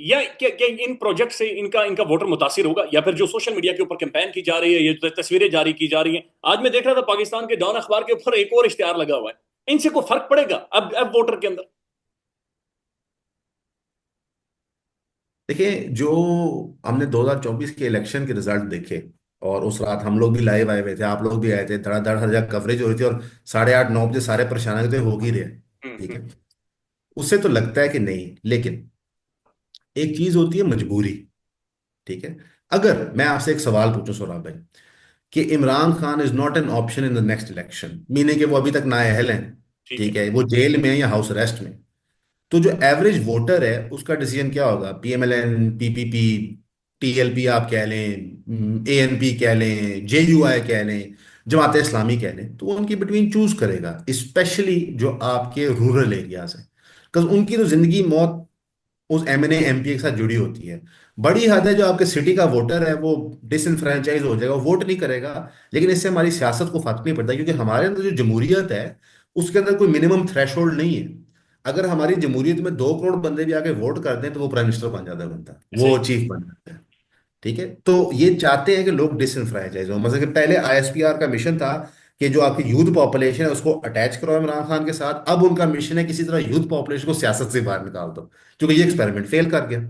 या क्या इन प्रोजेक्ट से इनका इनका वोटर मुतासिर होगा, या फिर जो सोशल मीडिया के ऊपर कैंपेन की जा रही है, ये जो तस्वीरें जारी की जा रही हैं? आज मैं देख रहा था पाकिस्तान के डॉन अखबार के ऊपर एक और इश्तेहार लगा हुआ है। इनसे कोई फर्क पड़ेगा अब वोटर के अंदर? देखिए, जो हमने 2024 के इलेक्शन के रिजल्ट देखे, और उस रात हम लोग भी लाइव आए हुए थे, आप लोग भी आए थे, धड़ाधड़ हर जगह कवरेज हो रही थी, और 8:30 9 बजे सारे परेशान थे, हो ही रहे। ठीक हम्म। है। उससे तो लगता है कि नहीं, लेकिन एक चीज होती है मजबूरी। ठीक है। अगर मैं आपसे एक सवाल पूछूं सौरभ भाई, कि Imran Khan is not an option in the next election, meaning कि वो अभी तक नाअहल हैं, ठीक है। ठीक है, वो जेल में है या हाउस अरेस्ट में, तो जो एवरेज वोटर है उसका डिसीजन क्या होगा? पीएमएलएन, पीपीपी, टीएलपी आप कह लें, एएनपी कह लें, जेयूआई कह लें, जमात इस्लामी कह लें, तो वो उनकी बिटवीन चूज करेगा, स्पेशली जो आपके रूरल एरियाज हैं। बिकॉज उनकी तो जिंदगी मौत उस एमएनए एमपी के साथ जुड़ी होती है। बड़ी हद है जो आपके सिटी का वोटर है वो डिसइनफ्रेंचाइज हो जाएगा, वो वोट नहीं करेगा। लेकिन इससे हमारी सियासत को फर्क नहीं पड़ता, क्योंकि हमारे अंदर जो जमहूरियत है उसके अंदर कोई मिनिमम थ्रेशोल्ड नहीं है। अगर हमारी जमहूरियत में 2 करोड़ बंदे भी आके वोट कर दें तो वो प्राइम मिनिस्टर बन जाता है, बनता है, सही। वो चीफ बन जाता है। ठीक है। तो ये चाहते हैं कि लोग डिसइनफ्रेंचाइज हो। मतलब कि पहले आईएसपीआर का मिशन था कि जो आपकी यूथ पॉपुलेशन है उसको अटैच करो इमरान खान के साथ। अब उनका मिशन है किसी तरह यूथ पॉपुलेशन को सियासत से बाहर निकाल दो, क्योंकि ये एक्सपेरिमेंट फेल कर गया।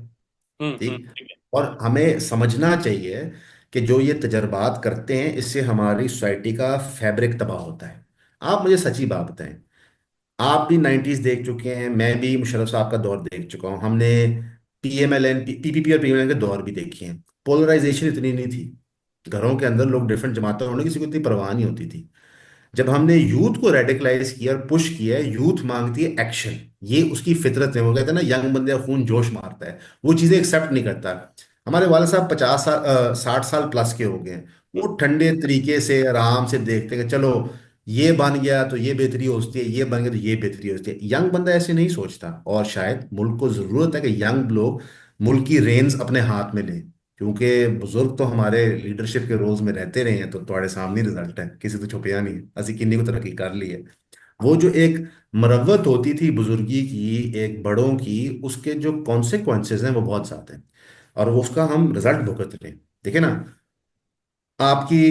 ठीक। ठीक है। और हमें समझना चाहिए कि जो ये तजर्बात करते हैं इससे हमारी सोसाइटी का फैब्रिक तबाह होता है। आप मुझे सच्ची बात बताएं, आप भी 90s देख चुके हैं, मैं भी मुशर्रफ साहब का दौर देख चुका हूं, हमने पीएमएलएन पीपीपी और पीएमएलएन के दौर भी देखे हैं। पोलराइजेशन इतनी नहीं थी, घरों के अंदर लोग डिफरेंट जमातों होने किसी को इतनी परवाह नहीं होती थी। जब हमने यूथ को रेडिकलाइज किया और पुश किया है, यूथ मांगती है एक्शन, ये उसकी फितरत है। वो कहते हैं ना, यंग बंदे का खून जोश मारता है, वो चीजें एक्सेप्ट नहीं करता। हमारे वाले साहब 50 साल 60 साल प्लस के हो गए हैं, वो ठंडे तरीके से आराम से देखते हैं कि चलो ये बन गया तो ये बेहतरी होती है, ये बन गया तो ये बेहतरी होती है। यंग बंदा ऐसे नहीं सोचता, और शायद मुल्क को जरूरत है कि यंग लोग मुल्क की रेंज अपने हाथ में लें। क्योंकि बुजुर्ग तो हमारे लीडरशिप के रोल्स में रहते रहे हैं, तो तुम्हारे सामने रिजल्ट है, किसी तो छुपया नहीं है, असि किन्नी को तरक्की कर ली है। वो जो एक मरवत होती थी बुजुर्गी की, एक बड़ों की, उसके जो कॉन्सिक्वेंसेज हैं वो बहुत ज्यादा हैं, और वो उसका हम रिजल्ट भुगत रहे हैं। देखिए ना, आपकी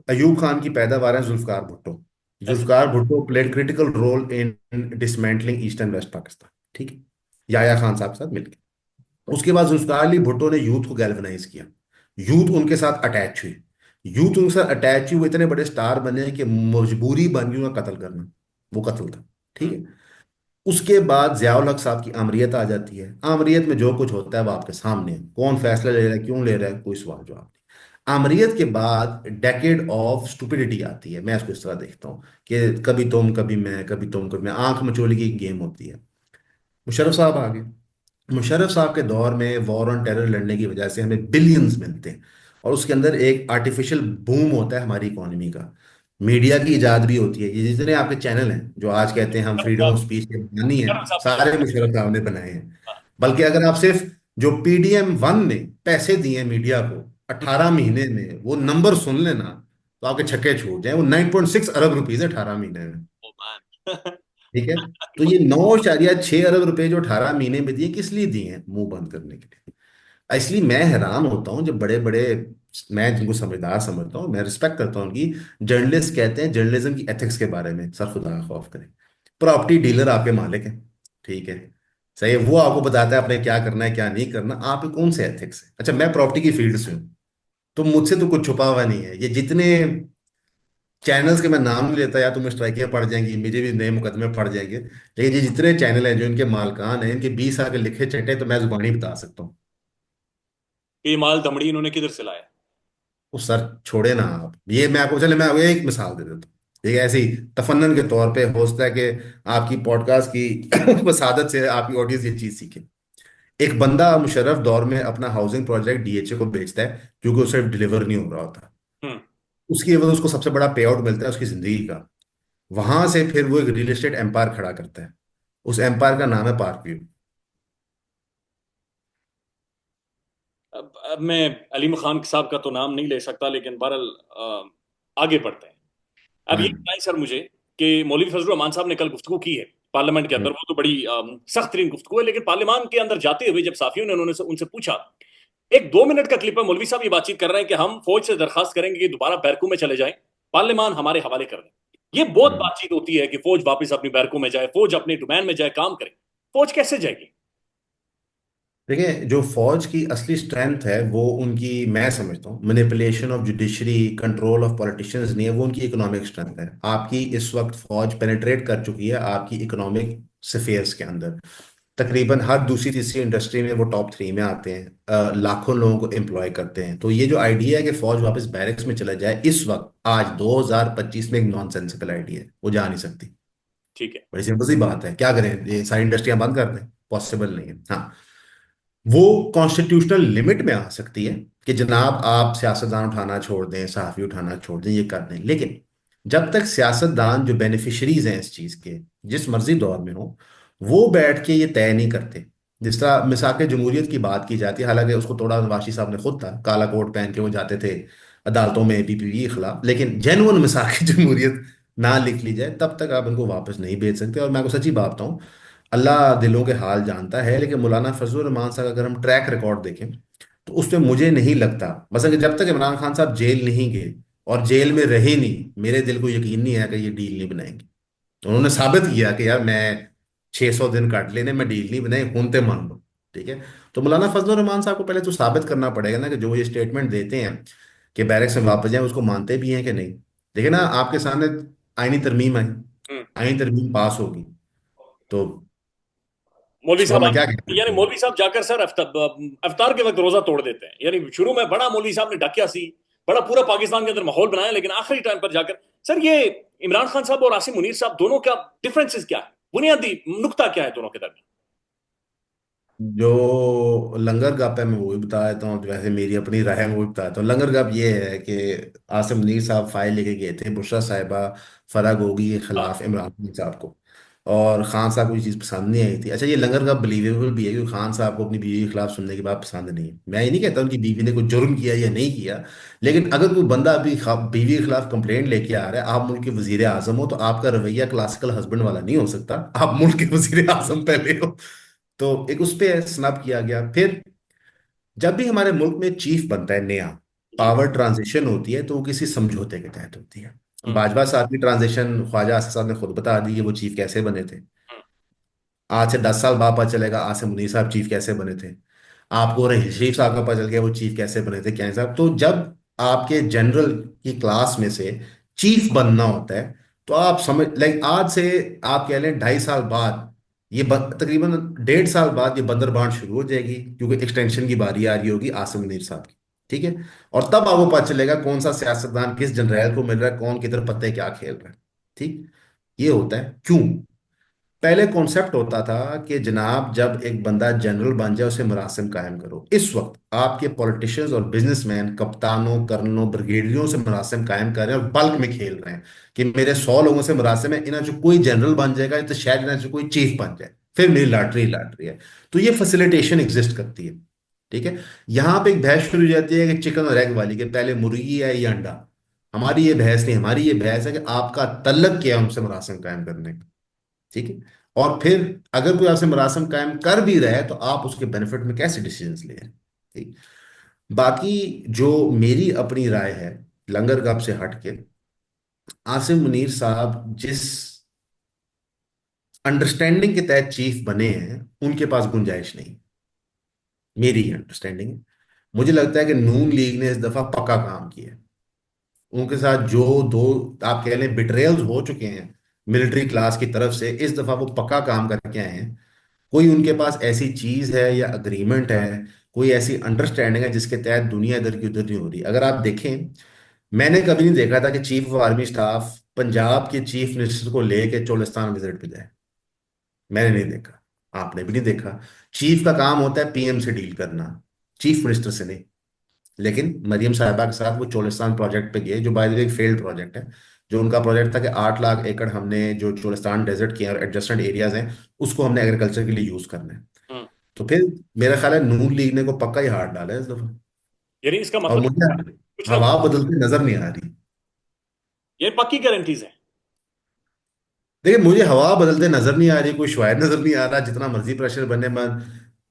अयूब खान की पैदावार है जुल्फकार भुट्टो। ऐसे Zulfikar Bhutto played critical role in dismantling east and west Pakistan, ठीक है, याया खान साहब के साथ मिलकर। उसके बाद जुल्फकार अली भुट्टो ने यूथ को गैल्वनाइज किया, यूथ उनके साथ अटैच हुई, यूथ उनके साथ अटैच हुई, वो इतने बड़े स्टार बने कि मजबूरी बन गई उनका कत्ल करना। वो कत्ल था, ठीक हम्म, है। उसके बाद जियाउल हक साहब की आमरीत आ जाती है। आमरीत में जो कुछ होता है वो आपके सामने है, कौन फैसला ले रहा है, क्यों ले रहा है, कोई सवाल जवाब नहीं। आमरीत के बाद डेकेड ऑफ स्टुपिडिटी आती है, मैं इसको इस तरह देखता हूँ कि कभी तुम कभी मैं, कभी तुम कभी मैं, आंख मचोली की एक गेम होती है। मुशर्रफ साहब आ गए। मुशर्रफ साहब के दौर में वॉर ऑन टेरर लड़ने की वजह से हमें बिलियंस मिलते हैं, और उसके अंदर एक आर्टिफिशियल बूम होता है हमारी इकोनॉमी का। मीडिया की इजाद भी होती है। ये जितने आपके चैनल हैं जो आज कहते हैं हम मुशर्रफ फ्रीडम साहब, ऑफ स्पीच के बानी हैं, मुशर्रफ साहब ने सारे लगाया। मुशर्रफ साहब ने बनाए हैं। हाँ, बल्कि अगर आप सिर्फ जो PDM 1 ने पैसे दिए मीडिया को हम्म, 18 महीने में, वो नंबर सुन लेना, तो आपके छक्के छूट जाए। वो 9.6 अरब रुपीज है 18 महीने में, ओ मैन। ठीक है। तो ये 9.6 अरब रुपए जो 18 महीने में दिए, किस लिए दिए हैं? मुंह बंद करने के लिए। इसलिए मैं हैरान होता हूँ जब बड़े बड़े, मैं जिनको समझदार समझता हूँ, मैं रिस्पेक्ट करता हूँ उनकी, जर्नलिस्ट कहते हैं जर्नलिज्म की एथिक्स के बारे में, सर खुदा का खौफ करें। प्रॉपर्टी डीलर आपके मालिक हैं, ठीक है, सही है, वो आपको बताता है आपने क्या करना है क्या नहीं करना, आप कौन से एथिक्स है? अच्छा, मैं प्रॉपर्टी की फील्ड से हूँ, तो मुझसे तो कुछ छुपा हुआ नहीं है। ये जितने चैनल्स के मैं नाम नहीं लेता, या तुम्हें स्ट्राइकियां पड़ जाएंगी, मुझे भी नए मुकदमे पड़ जाएंगे, लेकिन ये जितने चैनल हैं जो इनके मालकान हैं, इनके 20 आके लिखे चटे तो मैं जुबानी बता सकता हूँ। ये माल दमड़ी इन्होंने किधर से लाया? वो सर छोड़े ना आप, ये मैं आपको, चले मैं आपको एक मिसाल दे देता हूँ। एक ऐसी तफन्नन के तौर पे हो सकता है कि आपकी पॉडकास्ट की वसादत से आपकी ऑडियंस ये चीज सीखे। एक बंदा मुशर्रफ दौर में अपना हाउसिंग प्रोजेक्ट DHA को बेचता है, क्योंकि उसे डिलीवर नहीं हो रहा होता। हम्म। उसकी एवज उसको सबसे बड़ा पे आउट मिलता है उसकी जिंदगी का। वहां से फिर वो एक रियल एस्टेट एम्पायर खड़ा करता है, उस एम्पायर का नाम है पार्क व्यू। अब मैं अलीम खान साहब का तो नाम नहीं ले सकता, लेकिन बहरहाल आगे बढ़ते हैं। अब ये हम्म। बताएं सर मुझे कि मौलवी फजल रहमान साहब ने कल गुफ्तगू की है पार्लियामेंट के अंदर, हम्म। वो तो बड़ी सख्त तरीन गुफ्तगू है, लेकिन पार्लियामान के अंदर जाते हुए जब साफियों ने उन्होंने उनसे पूछा, एक 2 मिनट का क्लिप है, मौलवी साहब ये बातचीत कर रहे हैं कि हम फौज से दरखास्त करेंगे कि दोबारा बैरकू में चले जाएं, पार्लियामान हमारे हवाले कर दें। ये बहुत हम्म। बातचीत होती है कि फौज वापस अपनी बैरकू में जाए, फौज अपने डोमेन में जाए, काम करे। फौज कैसे जाएगी? देखिए, जो फौज की असली स्ट्रेंथ है वो उनकी, मैं समझता हूँ, manipulation of judiciary, control of politicians नहीं है, वो उनकी इकोनॉमिक स्ट्रेंथ है। आपकी इस वक्त फौज पेनिट्रेट कर चुकी है आपकी इकोनॉमिक स्फेयर्स के अंदर। तकरीबन हर दूसरी तीसरी इंडस्ट्री में वो टॉप 3 में आते हैं, लाखों लोगों को एम्प्लॉय करते हैं। तो ये जो आइडिया है कि फौज वापस बैरक्स में चला जाए, इस वक्त आज 2025 में एक नॉनसेंसिकल आइडिया है, वो जा नहीं सकती। ठीक है। बड़ी सिंपल सी बात है, क्या करें, ये सारी इंडस्ट्रियां बंद कर दें? पॉसिबल नहीं है। हाँ, वो कॉन्स्टिट्यूशनल लिमिट में आ सकती है कि जनाब आप सियासतदान उठाना छोड़ दें, सहाफ़ी उठाना छोड़ दें, ये कर दें। लेकिन जब तक सियासतदान जो बेनिफिशरीज हैं इस चीज़ के, जिस मर्जी दौर में हो, वो बैठ के ये तय नहीं करते। जिस तरह मिसाक जमहूरियत की बात की जाती है, हालांकि उसको तोड़ा वाशी साहब ने खुद था, काला कोट पहन के वो जाते थे अदालतों में BPP के खिलाफ, लेकिन जेनुअन मिसाक जमहूरियत ना लिख ली जाए तब तक आप इनको वापस नहीं भेज सकते। और मैं आपको सच्ची बात बताऊं, अल्लाह दिलों के हाल जानता है, लेकिन मौलाना फजल रहमान साहब अगर हम ट्रैक रिकॉर्ड देखें, तो उसमें मुझे नहीं लगता, मसलन कि जब तक इमरान खान साहब जेल नहीं गए और जेल में रहे नहीं, मेरे दिल को यकीन नहीं है कि ये डील नहीं बनाएंगे। उन्होंने साबित किया कि यार मैं 600 दिन काट लेने, मैं डील नहीं बनाई, हूंते मान लो, ठीक है। तो मौलाना फजल रहमान साहब को पहले तो साबित करना पड़ेगा ना कि जो ये स्टेटमेंट देते हैं कि बैरक्स में वापस जाए, उसको मानते भी हैं कि नहीं। देखिए ना, आपके सामने आईनी तरमीम आई, हम्म। आईनी तरमीम पास होगी, तो मौलवी उसके बाद साहब मैं क्या कह यानी सकता हूँ? मौलवी साहब जाकर सर अफ्तार के वक्त रोजा तोड़ देते हैं। यानी शुरू में बड़ा मौलवी साहब ने डाकिया सी, बड़ा पूरा पाकिस्तान के अंदर माहौल बनाया, लेकिन आखिरी टाइम पर जाकर सर ये इमरान खान साहब और आसिम मुनीर साहब दोनों का डिफरेंसेस क्या है, बुनियादी नुक्ता क्या है दोनों के दरमियान? जो लंगर गप है मैं वो भी बता देता हूँ, वैसे मेरी अपनी राय है मैं वो भी बता देता हूँ। लंगर गप ये है कि आसिम मुनीर साहब फाइल लेके गए थे बुशरा साहिबा फराग होगी के हाँ। खिलाफ इमरान खान साहब को, और खान साहब को ये चीज़ पसंद नहीं आई थी। अच्छा, ये लंगर गप बिलीवेबल भी है क्योंकि खान साहब को अपनी बीवी के खिलाफ सुनने की बात पसंद नहीं है। मैं ये नहीं कहता उनकी बीवी ने कोई जुर्म किया या नहीं किया, लेकिन अगर कोई बंदा अभी बीवी के खिलाफ कंप्लेंट लेके आ रहा है, आप मुल्क के वजीर आजम हो, तो आपका रवैया क्लासिकल हस्बैंड वाला नहीं हो सकता। आप मुल्क के वजीर आजम पहले हो। तो एक उस पे स्नैप किया गया। फिर जब भी हमारे मुल्क में चीफ बनता है नया, जी। पावर ट्रांजिशन होती है तो वो किसी समझौते के तहत होती है। हम्म। बाजवा साहब की ट्रांजिशन ख्वाजा आसिफ साहब ने खुद बता दी कि वो चीफ कैसे बने थे। हम्म। आज से 10 साल बाद पता चलेगा आसिम मुनीर साहब चीफ कैसे बने थे। आपको रहीम शरीफ साहब का पता चल गया वो चीफ कैसे बने थे, क्या साहब। तो जब आपके जनरल की क्लास में से चीफ बनना होता है, तो आप समझ लाइक आज से आप कह लें 2.5 साल बाद, तकरीबन 1.5 साल बाद ये बंदरबांट शुरू हो जाएगी क्योंकि एक्सटेंशन की बारी आ रही होगी आसिम मुनीर साहब की। ठीक है। और तब आपको पता चलेगा कौन सा सियासतदान किस जनरल को मिल रहा है, कौन किधर पत्ते क्या खेल रहा है। ठीक। ये होता है क्यों। पहले कॉन्सेप्ट होता था कि जनाब जब एक बंदा जनरल बन जाए उसे मरासिम कायम करो। इस वक्त आपके पॉलिटिशियंस और बिजनेसमैन कप्तानों कर्नलों ब्रिगेडियरों से मरासिम कायम कर रहे हैं और बल्क में खेल रहे हैं कि मेरे 100 लोगों से मरासिम है, इन्हें जो कोई जनरल बन जाएगा तो शायद इन्हें जो कोई चीफ बन जाए, फिर मेरी लॉटरी लॉटरी है। तो ये फैसिलिटेशन एग्जिस्ट करती है। ठीक है। यहाँ पे एक बहस शुरू हो जाती है कि चिकन और एग वाली, कि पहले मुर्गी है या अंडा। हमारी ये बहस नहीं, हमारी ये बहस है कि आपका तल्लक क्या है हमसे मरासिम कायम करने का। ठीक है। और फिर अगर कोई आपसे मरासम कायम कर भी रहा है तो आप उसके बेनिफिट में कैसे डिसीजंस ले रहे हैं। ठीक। बाकी जो मेरी अपनी राय है लंगर गप से हट के, आसिम मुनीर साहब जिस अंडरस्टैंडिंग के तहत चीफ बने हैं उनके पास गुंजाइश नहीं। मेरी अंडरस्टैंडिंग है। मुझे लगता है कि नून लीग ने इस दफा पक्का काम किया है। उनके साथ जो दो आप कह लें बिट्रेयल्स हो चुके हैं मिलिट्री क्लास की तरफ से, इस दफा वो पक्का काम करके आए हैं। कोई उनके पास ऐसी चीज है या अग्रीमेंट है, कोई ऐसी अंडरस्टैंडिंग है जिसके तहत दुनिया इधर की उधर नहीं हो रही। अगर आप देखें, मैंने कभी नहीं देखा था कि chief of army staff Punjab के चीफ मिनिस्टर को लेके चोलिस्तान विजिट पे जाए। मैंने नहीं देखा, आपने भी नहीं देखा। चीफ का काम होता है पीएम से डील करना, चीफ मिनिस्टर से नहीं। लेकिन मरियम साहिबा के साथ वो चोलिस्तान प्रोजेक्ट पे गए, जो बाय द वे एक फेल्ड प्रोजेक्ट है। जो उनका प्रोजेक्ट था कि 8 लाख एकड़ हमने जो चोलिस्तान डेजर्ट के और एडजस्टेंट एरियाज हैं उसको हमने एग्रीकल्चर के लिए यूज करना है। हम्म। तो फिर मेरा ख्याल है नून लीग ने को पक्का ही हाथ डाला है इस दफा। यानी इसका और मतलब मुझे कुछ ना हवा कुछ बदलती नजर नहीं आ रही। ये पक्की गारंटीज है। देखिए, मुझे हवा बदलते नजर नहीं आ रही, कोई शायद नजर नहीं आ रहा, जितना मर्जी प्रेशर बने मन।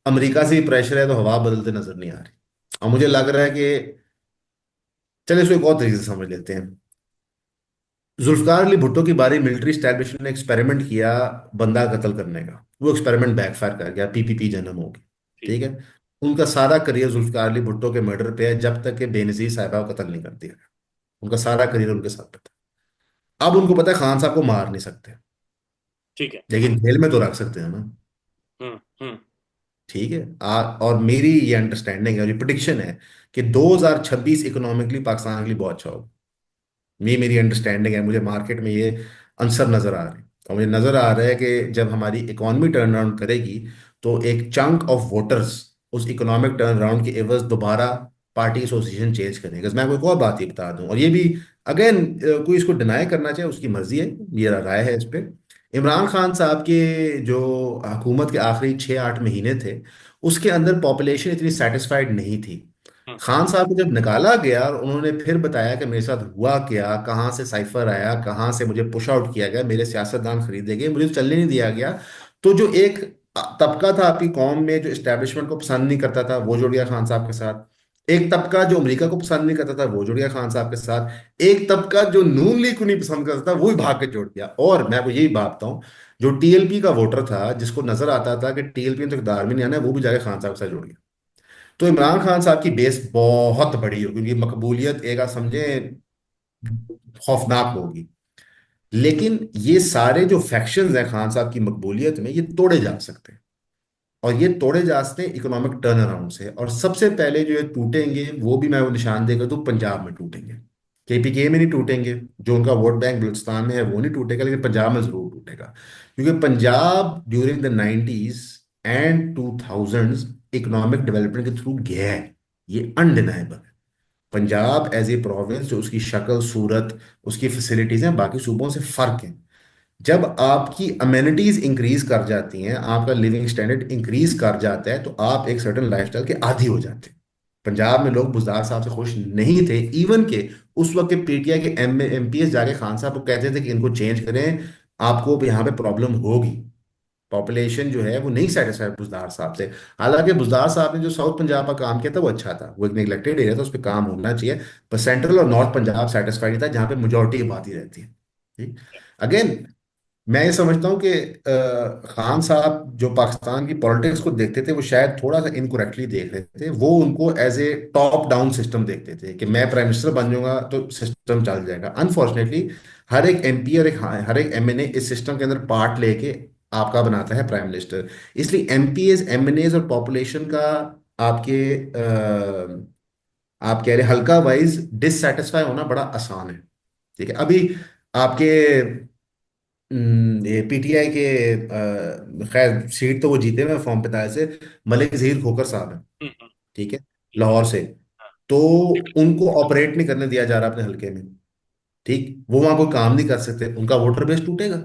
अमेरिका से ही प्रेशर है तो हवा बदलते नजर नहीं आ रही। और मुझे लग रहा है कि चलिए इसको एक और तरीके से समझ लेते हैं। जुल्फकार अली भुट्टो की बारी मिलिट्री स्टैब्लिशमेंट ने एक्सपेरिमेंट किया बंदा कत्ल करने का, वो एक्सपेरिमेंट बैकफायर कर गया, पीपीपी जन्म हो गई। ठीक। ठीक है। उनका सारा करियर जुल्फकार अली भुट्टो के मर्डर पे है, जब तक कि बेनजीर साहिबा को कत्ल नहीं कर दिया गया। उनका सारा करियर उनके साथ पे था। अब उनको पता है खान साहब को मार नहीं सकते, ठीक है। लेकिन जेल में तो रख सकते हैं ना। हम्म। हम्म। ठीक है। और मेरी ये अंडरस्टैंडिंग है और ये प्रिडिक्शन है कि 2026 इकोनॉमिकली पाकिस्तान के लिए बहुत अच्छा होगा। ये मेरी अंडरस्टैंडिंग है, मुझे मार्केट में ये आंसर नजर आ रहे हैं। और मुझे नजर आ रहा है कि जब हमारी इकोनॉमी टर्न अराउंड करेगी तो एक चंक ऑफ वोटर्स उस इकोनॉमिक टर्न अराउंड के एवज दोबारा पार्टी एसोसिएशन चेंज करेंगे। मैं आपको एक और बात ही बता दूं, और ये भी अगेन कोई इसको डिनाई करना चाहे उसकी मर्जी है, मेरा राय है इस पे। इमरान खान साहब के जो हुकूमत के आखिरी 6-8 महीने थे, उसके अंदर पॉपुलेशन इतनी सेटिस्फाइड नहीं थी। हम्म। खान साहब को जब निकाला गया और उन्होंने फिर बताया कि मेरे साथ हुआ क्या, कहाँ से साइफर आया, कहाँ से मुझे पुश आउट किया गया, मेरे सियासतदान खरीदे गए, मुझे चलने नहीं दिया गया। तो जो एक तबका था आपकी कौम में जो इस्टेब्लिशमेंट को पसंद नहीं करता था वो जुड़ गया खान साहब के साथ। एक तबका जो अमेरिका को पसंद नहीं करता था वो जुड़ गया खान साहब के साथ। एक तबका जो नून लीग को नहीं पसंद करता था वो भी भाग के जुड़ गया। और मैं आपको यही बात बताऊं, जो टीएलपी का वोटर था जिसको नजर आता था कि टीएलपी ने तो इक़्तिदार में नहीं आना है, वो भी जाके खान साहब के साथ जुड़ गया। तो इमरान खान साहब की बेस बहुत बड़ी होगी, उनकी मकबूलियत एक आप समझे खौफनाक होगी। लेकिन ये सारे जो फैक्शंस हैं खान साहब की मकबूलियत में, ये तोड़े जा सकते हैं। और ये तोड़े जा सकते हैं इकोनॉमिक टर्न अराउंड से। और सबसे पहले जो ये टूटेंगे वो भी मैं वो निशान देकर तो पंजाब में टूटेंगे। केपीके में नहीं टूटेंगे, जो उनका वोट बैंक बलूचिस्तान में है वो नहीं टूटेगा, लेकिन पंजाब में जरूर टूटेगा। क्योंकि Punjab during the 90s and 2000s economic development के थ्रू गया है, ये अनडिनाइबल है। पंजाब एज ए प्रोविंस, जो उसकी शक्ल सूरत, उसकी फैसिलिटीज हैं, बाकी सूबों से फर्क है। जब आपकी अमेनिटीज इंक्रीज कर जाती हैं, आपका लिविंग स्टैंडर्ड इंक्रीज कर जाता है, तो आप एक सर्टेन लाइफस्टाइल के आदी हो जाते हैं। पंजाब में लोग बुज़दार साहब से खुश नहीं थे, इवन के उस वक्त के पीटीआई के एमपीएस जाके खान साहब को कहते थे कि इनको चेंज करें, आपको भी यहाँ पे प्रॉब्लम होगी। पॉपुलेशन जो है वो नहीं सेटिस्फाइड बुज़दार साहब से। हालांकि बुज़दार साहब ने जो साउथ पंजाब का काम किया था वो अच्छा था, वो एक नेग्लेक्टेड एरिया था, उस पर काम होना चाहिए। पर सेंट्रल और नॉर्थ पंजाब सेटिस्फाइड था, जहाँ पे मेजोरिटी आबादी रहती है। ठीक। अगेन, मैं ये समझता हूँ कि खान साहब जो पाकिस्तान की पॉलिटिक्स को देखते थे, वो शायद थोड़ा सा इनकोरेक्टली देख रहे थे। वो उनको as a top down system देखते थे कि मैं प्राइम मिनिस्टर बन जाऊंगा तो सिस्टम चल जाएगा। अनफॉर्चुनेटली हर एक एमपी और हर एक एमएनए इस सिस्टम के अंदर पार्ट लेके आपका बनाता है प्राइम मिनिस्टर। इसलिए एमपीएज एमएनएज और पॉपुलेशन का आपके आप कह रहे हल्का वाइज डिससेटिस्फाई होना बड़ा आसान है। ठीक है। अभी आपके ये पीटीआई के खैर सीट तो वो जीते हुए फॉर्म पे था से, मलिक जहीर खोकर साहब है। हम्म। ठीक है। जी। लाहौर से। हाँ। तो उनको ऑपरेट नहीं करने दिया जा रहा अपने हल्के में। ठीक, वो वहां कोई काम नहीं कर सकते, उनका वोटर बेस टूटेगा।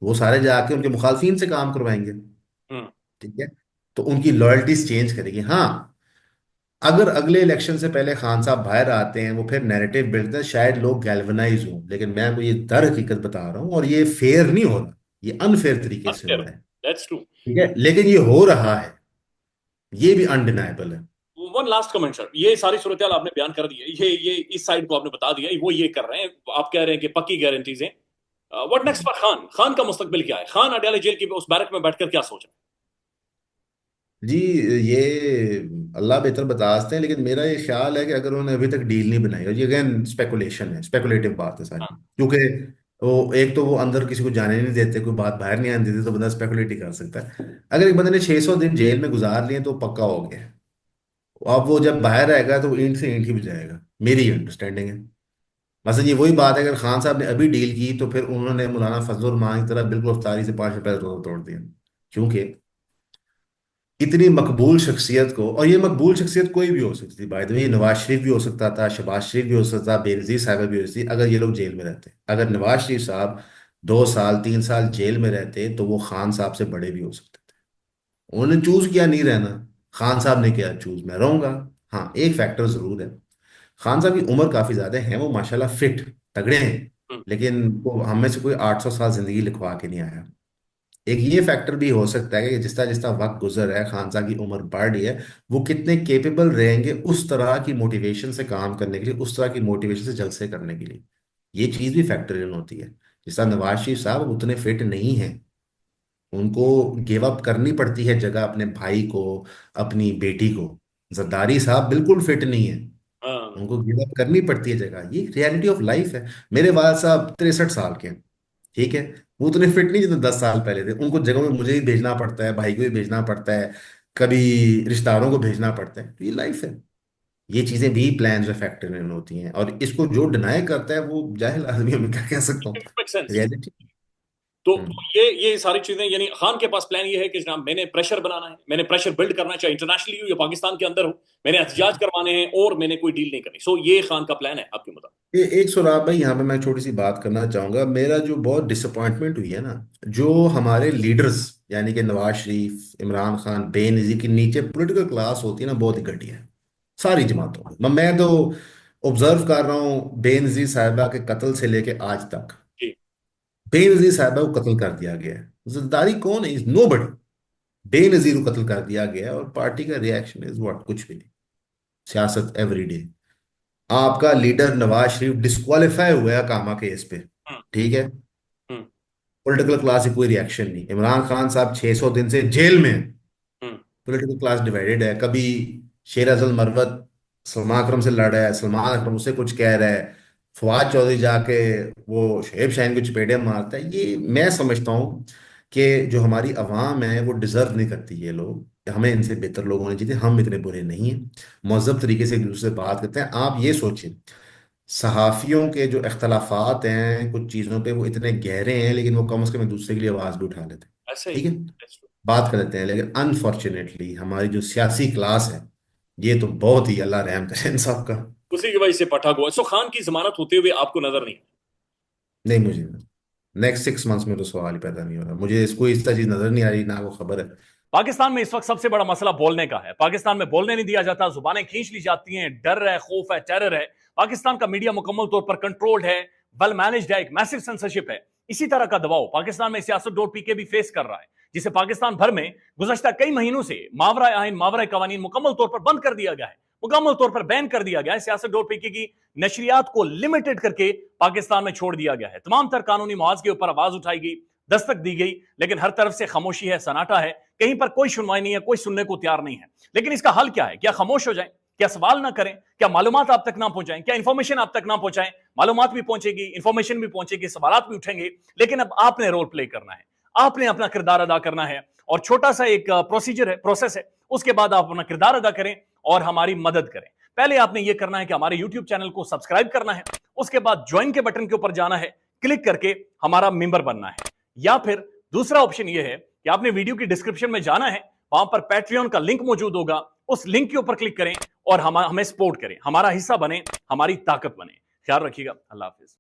वो सारे जाके उनके मुखालफिन से काम करवाएंगे। हम्म। ठीक है। तो उनकी लॉयल्टीज चेंज करेगी। हाँ, अगर अगले इलेक्शन से पहले खान साहब बाहर आते हैं, वो फिर नैरेटिव बिल्डते हैं, शायद लोग गैल्वनाइज हों। लेकिन मैं आपको ये दर हकीकत बता रहा हूँ, और ये फेयर नहीं हो रहा, ये अनफेयर तरीके से हो अनफेयर। रहा है। That's true. ठीक है, लेकिन ये हो रहा है, ये भी अनडिनाइबल है। वन लास्ट कमेंट सर, ये सारी सूरत आप बयान कर दी है, ये इस साइड को आपने बता दिया, वो ये कर रहे हैं, आप कह रहे हैं कि पक्की गारंटीज हैं। What next for Khan? Khan का मुस्तकबिल क्या है? खान अडयाला जेल की उस बैरक में बैठकर क्या सोच रहे जी, ये अल्लाह बेहतर बता सकते हैं, लेकिन मेरा ये ख्याल है कि अगर उन्होंने अभी तक डील नहीं बनाई, और ये अगेन स्पेकुलेशन है, स्पेकुलेटिव बात है सारी, हैं? क्योंकि वो एक तो वो अंदर किसी को जाने नहीं देते, कोई बात बाहर नहीं आने देते, तो बंदा स्पेकुलेट ही कर सकता है। अगर एक बंदे ने 600 दिन जेल में गुजार लिए तो पक्का हो गया। अब वो जब बाहर आएगा तो वो ईंट से ईंट ही बजाएगा, मेरी अंडरस्टैंडिंग है। मसलन ये वही बात है, अगर खान साहब ने अभी डील की तो फिर उन्होंने मौलाना फजलुर रहमान की तरह बिल्कुल अफ्तारी से 5 रुपए तोड़ दिया। क्योंकि इतनी मकबूल शख्सियत को, और ये मकबूल शख्सियत कोई भी हो सकती थी by the way, Nawaz Sharif भी हो सकता था, शहबाज शरीफ भी हो सकता था, बेनजीर साहब भी हो सकती थी, अगर ये लोग जेल में रहते। अगर नवाज शरीफ साहब 2 साल 3 साल जेल में रहते तो वो खान साहब से बड़े भी हो सकते थे। उन्होंने चूज किया नहीं रहना, खान साहब ने किया चूज मैं रहूंगा। हाँ, एक फैक्टर जरूर है, खान साहब की उम्र काफी ज्यादा है, वो माशाल्लाह फिट तगड़े हैं। हम्म। लेकिन वो हम में से कोई 800 साल जिंदगी लिखवा के नहीं आया। एक ये फैक्टर भी हो सकता है कि जिस तरह जिस तरह वक्त गुजर रहा है, खान साहब की उम्र बढ़ रही है, वो कितने केपेबल रहेंगे उस तरह की मोटिवेशन से काम करने के लिए, उस तरह की मोटिवेशन से जलसे करने के लिए। ये चीज भी फैक्टर इन होती है। जिस तरह नवाज शरीफ साहब उतने फिट नहीं हैं, उनको गिव अप करनी पड़ती है जगह अपने भाई को, अपनी बेटी को। जरदारी साहब बिल्कुल फिट नहीं है, हाँ। उनको गिव अप करनी पड़ती है जगह। ये रियलिटी ऑफ लाइफ है। मेरे वाल साहब 63 साल के हैं। ठीक है। वो उतने फिट नहीं जितने 10 साल पहले थे, उनको जगह में मुझे ही भेजना पड़ता है, भाई को भी भेजना पड़ता है, कभी रिश्तेदारों को भेजना पड़ता है। तो ये लाइफ है। ये चीजें भी प्लान में फैक्टर इन होती हैं, और इसको जो डिनाई करता है वो जाहिल आदमी है, मैं क्या कह सकता हूँ। Make sense. रियलिटी। तो ये सारी चीजें, यानी खान के पास प्लान ये है कि जनाब मैंने प्रेशर बनाना है, मैंने प्रेशर बिल्ड करना है, चाहे इंटरनेशनली हो या पाकिस्तान के अंदर हो, मैंने एहतजाज करवाने हैं और मैंने कोई डील नहीं करनी। सो ये खान का प्लान है आपके मुताबिक? एक सुराग भाई, यहाँ पे मैं छोटी सी बात करना चाहूंगा। मेरा जो बहुत डिसअपॉइंटमेंट हुई है ना, जो हमारे लीडर्स, यानी कि नवाज शरीफ, इमरान खान, बेनजीर के नीचे पॉलिटिकल क्लास होती है ना, बहुत ही घटिया है सारी जमातों में। मैं तो ऑब्जर्व कर रहा हूँ बेनजीर साहिबा के कत्ल से लेके आज तक। जी। बेनजीर साहिबा को कत्ल कर दिया गया है, जरदारी कौन है? इज नो बडी। बेनजीर को कत्ल कर दिया गया है, और पार्टी का रिएक्शन इज व्हाट? कुछ भी नहीं। सियासत एवरीडे। आपका लीडर नवाज शरीफ डिस्क्वालीफाई हुआ है कामा केस पे। हम्म। ठीक है। हम्म। पॉलिटिकल क्लास की कोई रिएक्शन नहीं। इमरान खान साहब 600 दिन से जेल में हैं। हम्म। पॉलिटिकल क्लास डिवाइडेड है। कभी शेर अजल मरवत सलमान अकरम से लड़ रहा है, सलमान अकरम उससे कुछ कह रहा है, फवाद चौधरी जाके वो शोएब शाहीन को चपेटे मारता है। ये मैं समझता हूँ कि जो हमारी आवाम है वो डिजर्व नहीं करती ये लोग। हमें इनसे बेहतर लोग होने चाहिए, हम इतने बुरे नहीं हैं। महजब तरीके से एक दूसरे से बात करते हैं। आप ये सोचें, सहाफ़ियों के जो इख्तलाफात हैं कुछ चीज़ों पे, वो इतने गहरे हैं, लेकिन वो कम से कम एक दूसरे के लिए आवाज़ भी उठा लेते हैं। ऐसे ही। ठीक है। बात कर लेते हैं, लेकिन अनफॉर्चुनेटली हमारी जो सियासी क्लास है, ये तो बहुत ही अल्लाह रहम करे इन सब का। उसी की वजह से पटक हुआ। सो खान की जमानत होते हुए आपको नजर नहीं? नहीं, मुझे नेक्स्ट 6 मंथ्स में तो सवाल ही पैदा नहीं हो रहा, मुझे इसको इस चीज नजर नहीं आ रही, ना वो खबर है। पाकिस्तान में इस वक्त सबसे बड़ा मसला बोलने का है। पाकिस्तान में बोलने नहीं दिया जाता, जुबानें खींच ली जाती हैं, डर है, खौफ है, टेरर है। पाकिस्तान का मीडिया मुकम्मल तौर पर कंट्रोल्ड है, वेल मैनेज्ड है, एक मैसिव सेंसरशिप है। इसी तरह का दबाव पाकिस्तान में सियासत डॉट पीके भी फेस कर रहा है, जिसे पाकिस्तान भर में गुज़श्ता कई महीनों से मावरा आइन, मावरा कवानीन मुकम्मल तौर पर बंद कर दिया गया है, मुकम्मल तौर पर बैन कर दिया गया है। सियासत डॉट पीके की नशरियात को लिमिटेड करके पाकिस्तान में छोड़ दिया गया है। तमाम तर कानूनी मुआवजे के ऊपर आवाज उठाई गई, दस्तक दी गई, लेकिन हर तरफ से खामोशी है, सन्नाटा है, कहीं पर कोई सुनवाई नहीं है, कोई सुनने को तैयार नहीं है। लेकिन इसका हल क्या है? क्या खामोश हो जाए? क्या सवाल ना करें? क्या मालूमात आप तक ना पहुंचाएं? क्या इंफॉर्मेशन आप तक ना पहुंचाएं? मालूमात भी पहुंचेगी, इंफॉर्मेशन भी पहुंचेगी, सवाल भी उठेंगे, लेकिन अब आपने रोल प्ले करना है, आपने अपना किरदार अदा करना है। और छोटा सा एक प्रोसीजर है, प्रोसेस है, उसके बाद आप अपना किरदार अदा करें और हमारी मदद करें। पहले आपने यह करना है कि हमारे यूट्यूब चैनल को सब्सक्राइब करना है, उसके बाद ज्वाइन के बटन के ऊपर जाना है, क्लिक करके हमारा मेंबर बनना है। या फिर दूसरा ऑप्शन यह है कि आपने वीडियो की डिस्क्रिप्शन में जाना है, वहां पर पैट्रियन का लिंक मौजूद होगा, उस लिंक के ऊपर क्लिक करें और हमें सपोर्ट करें, हमारा हिस्सा बने, हमारी ताकत बने। ख्याल रखिएगा। अल्लाह हाफिज।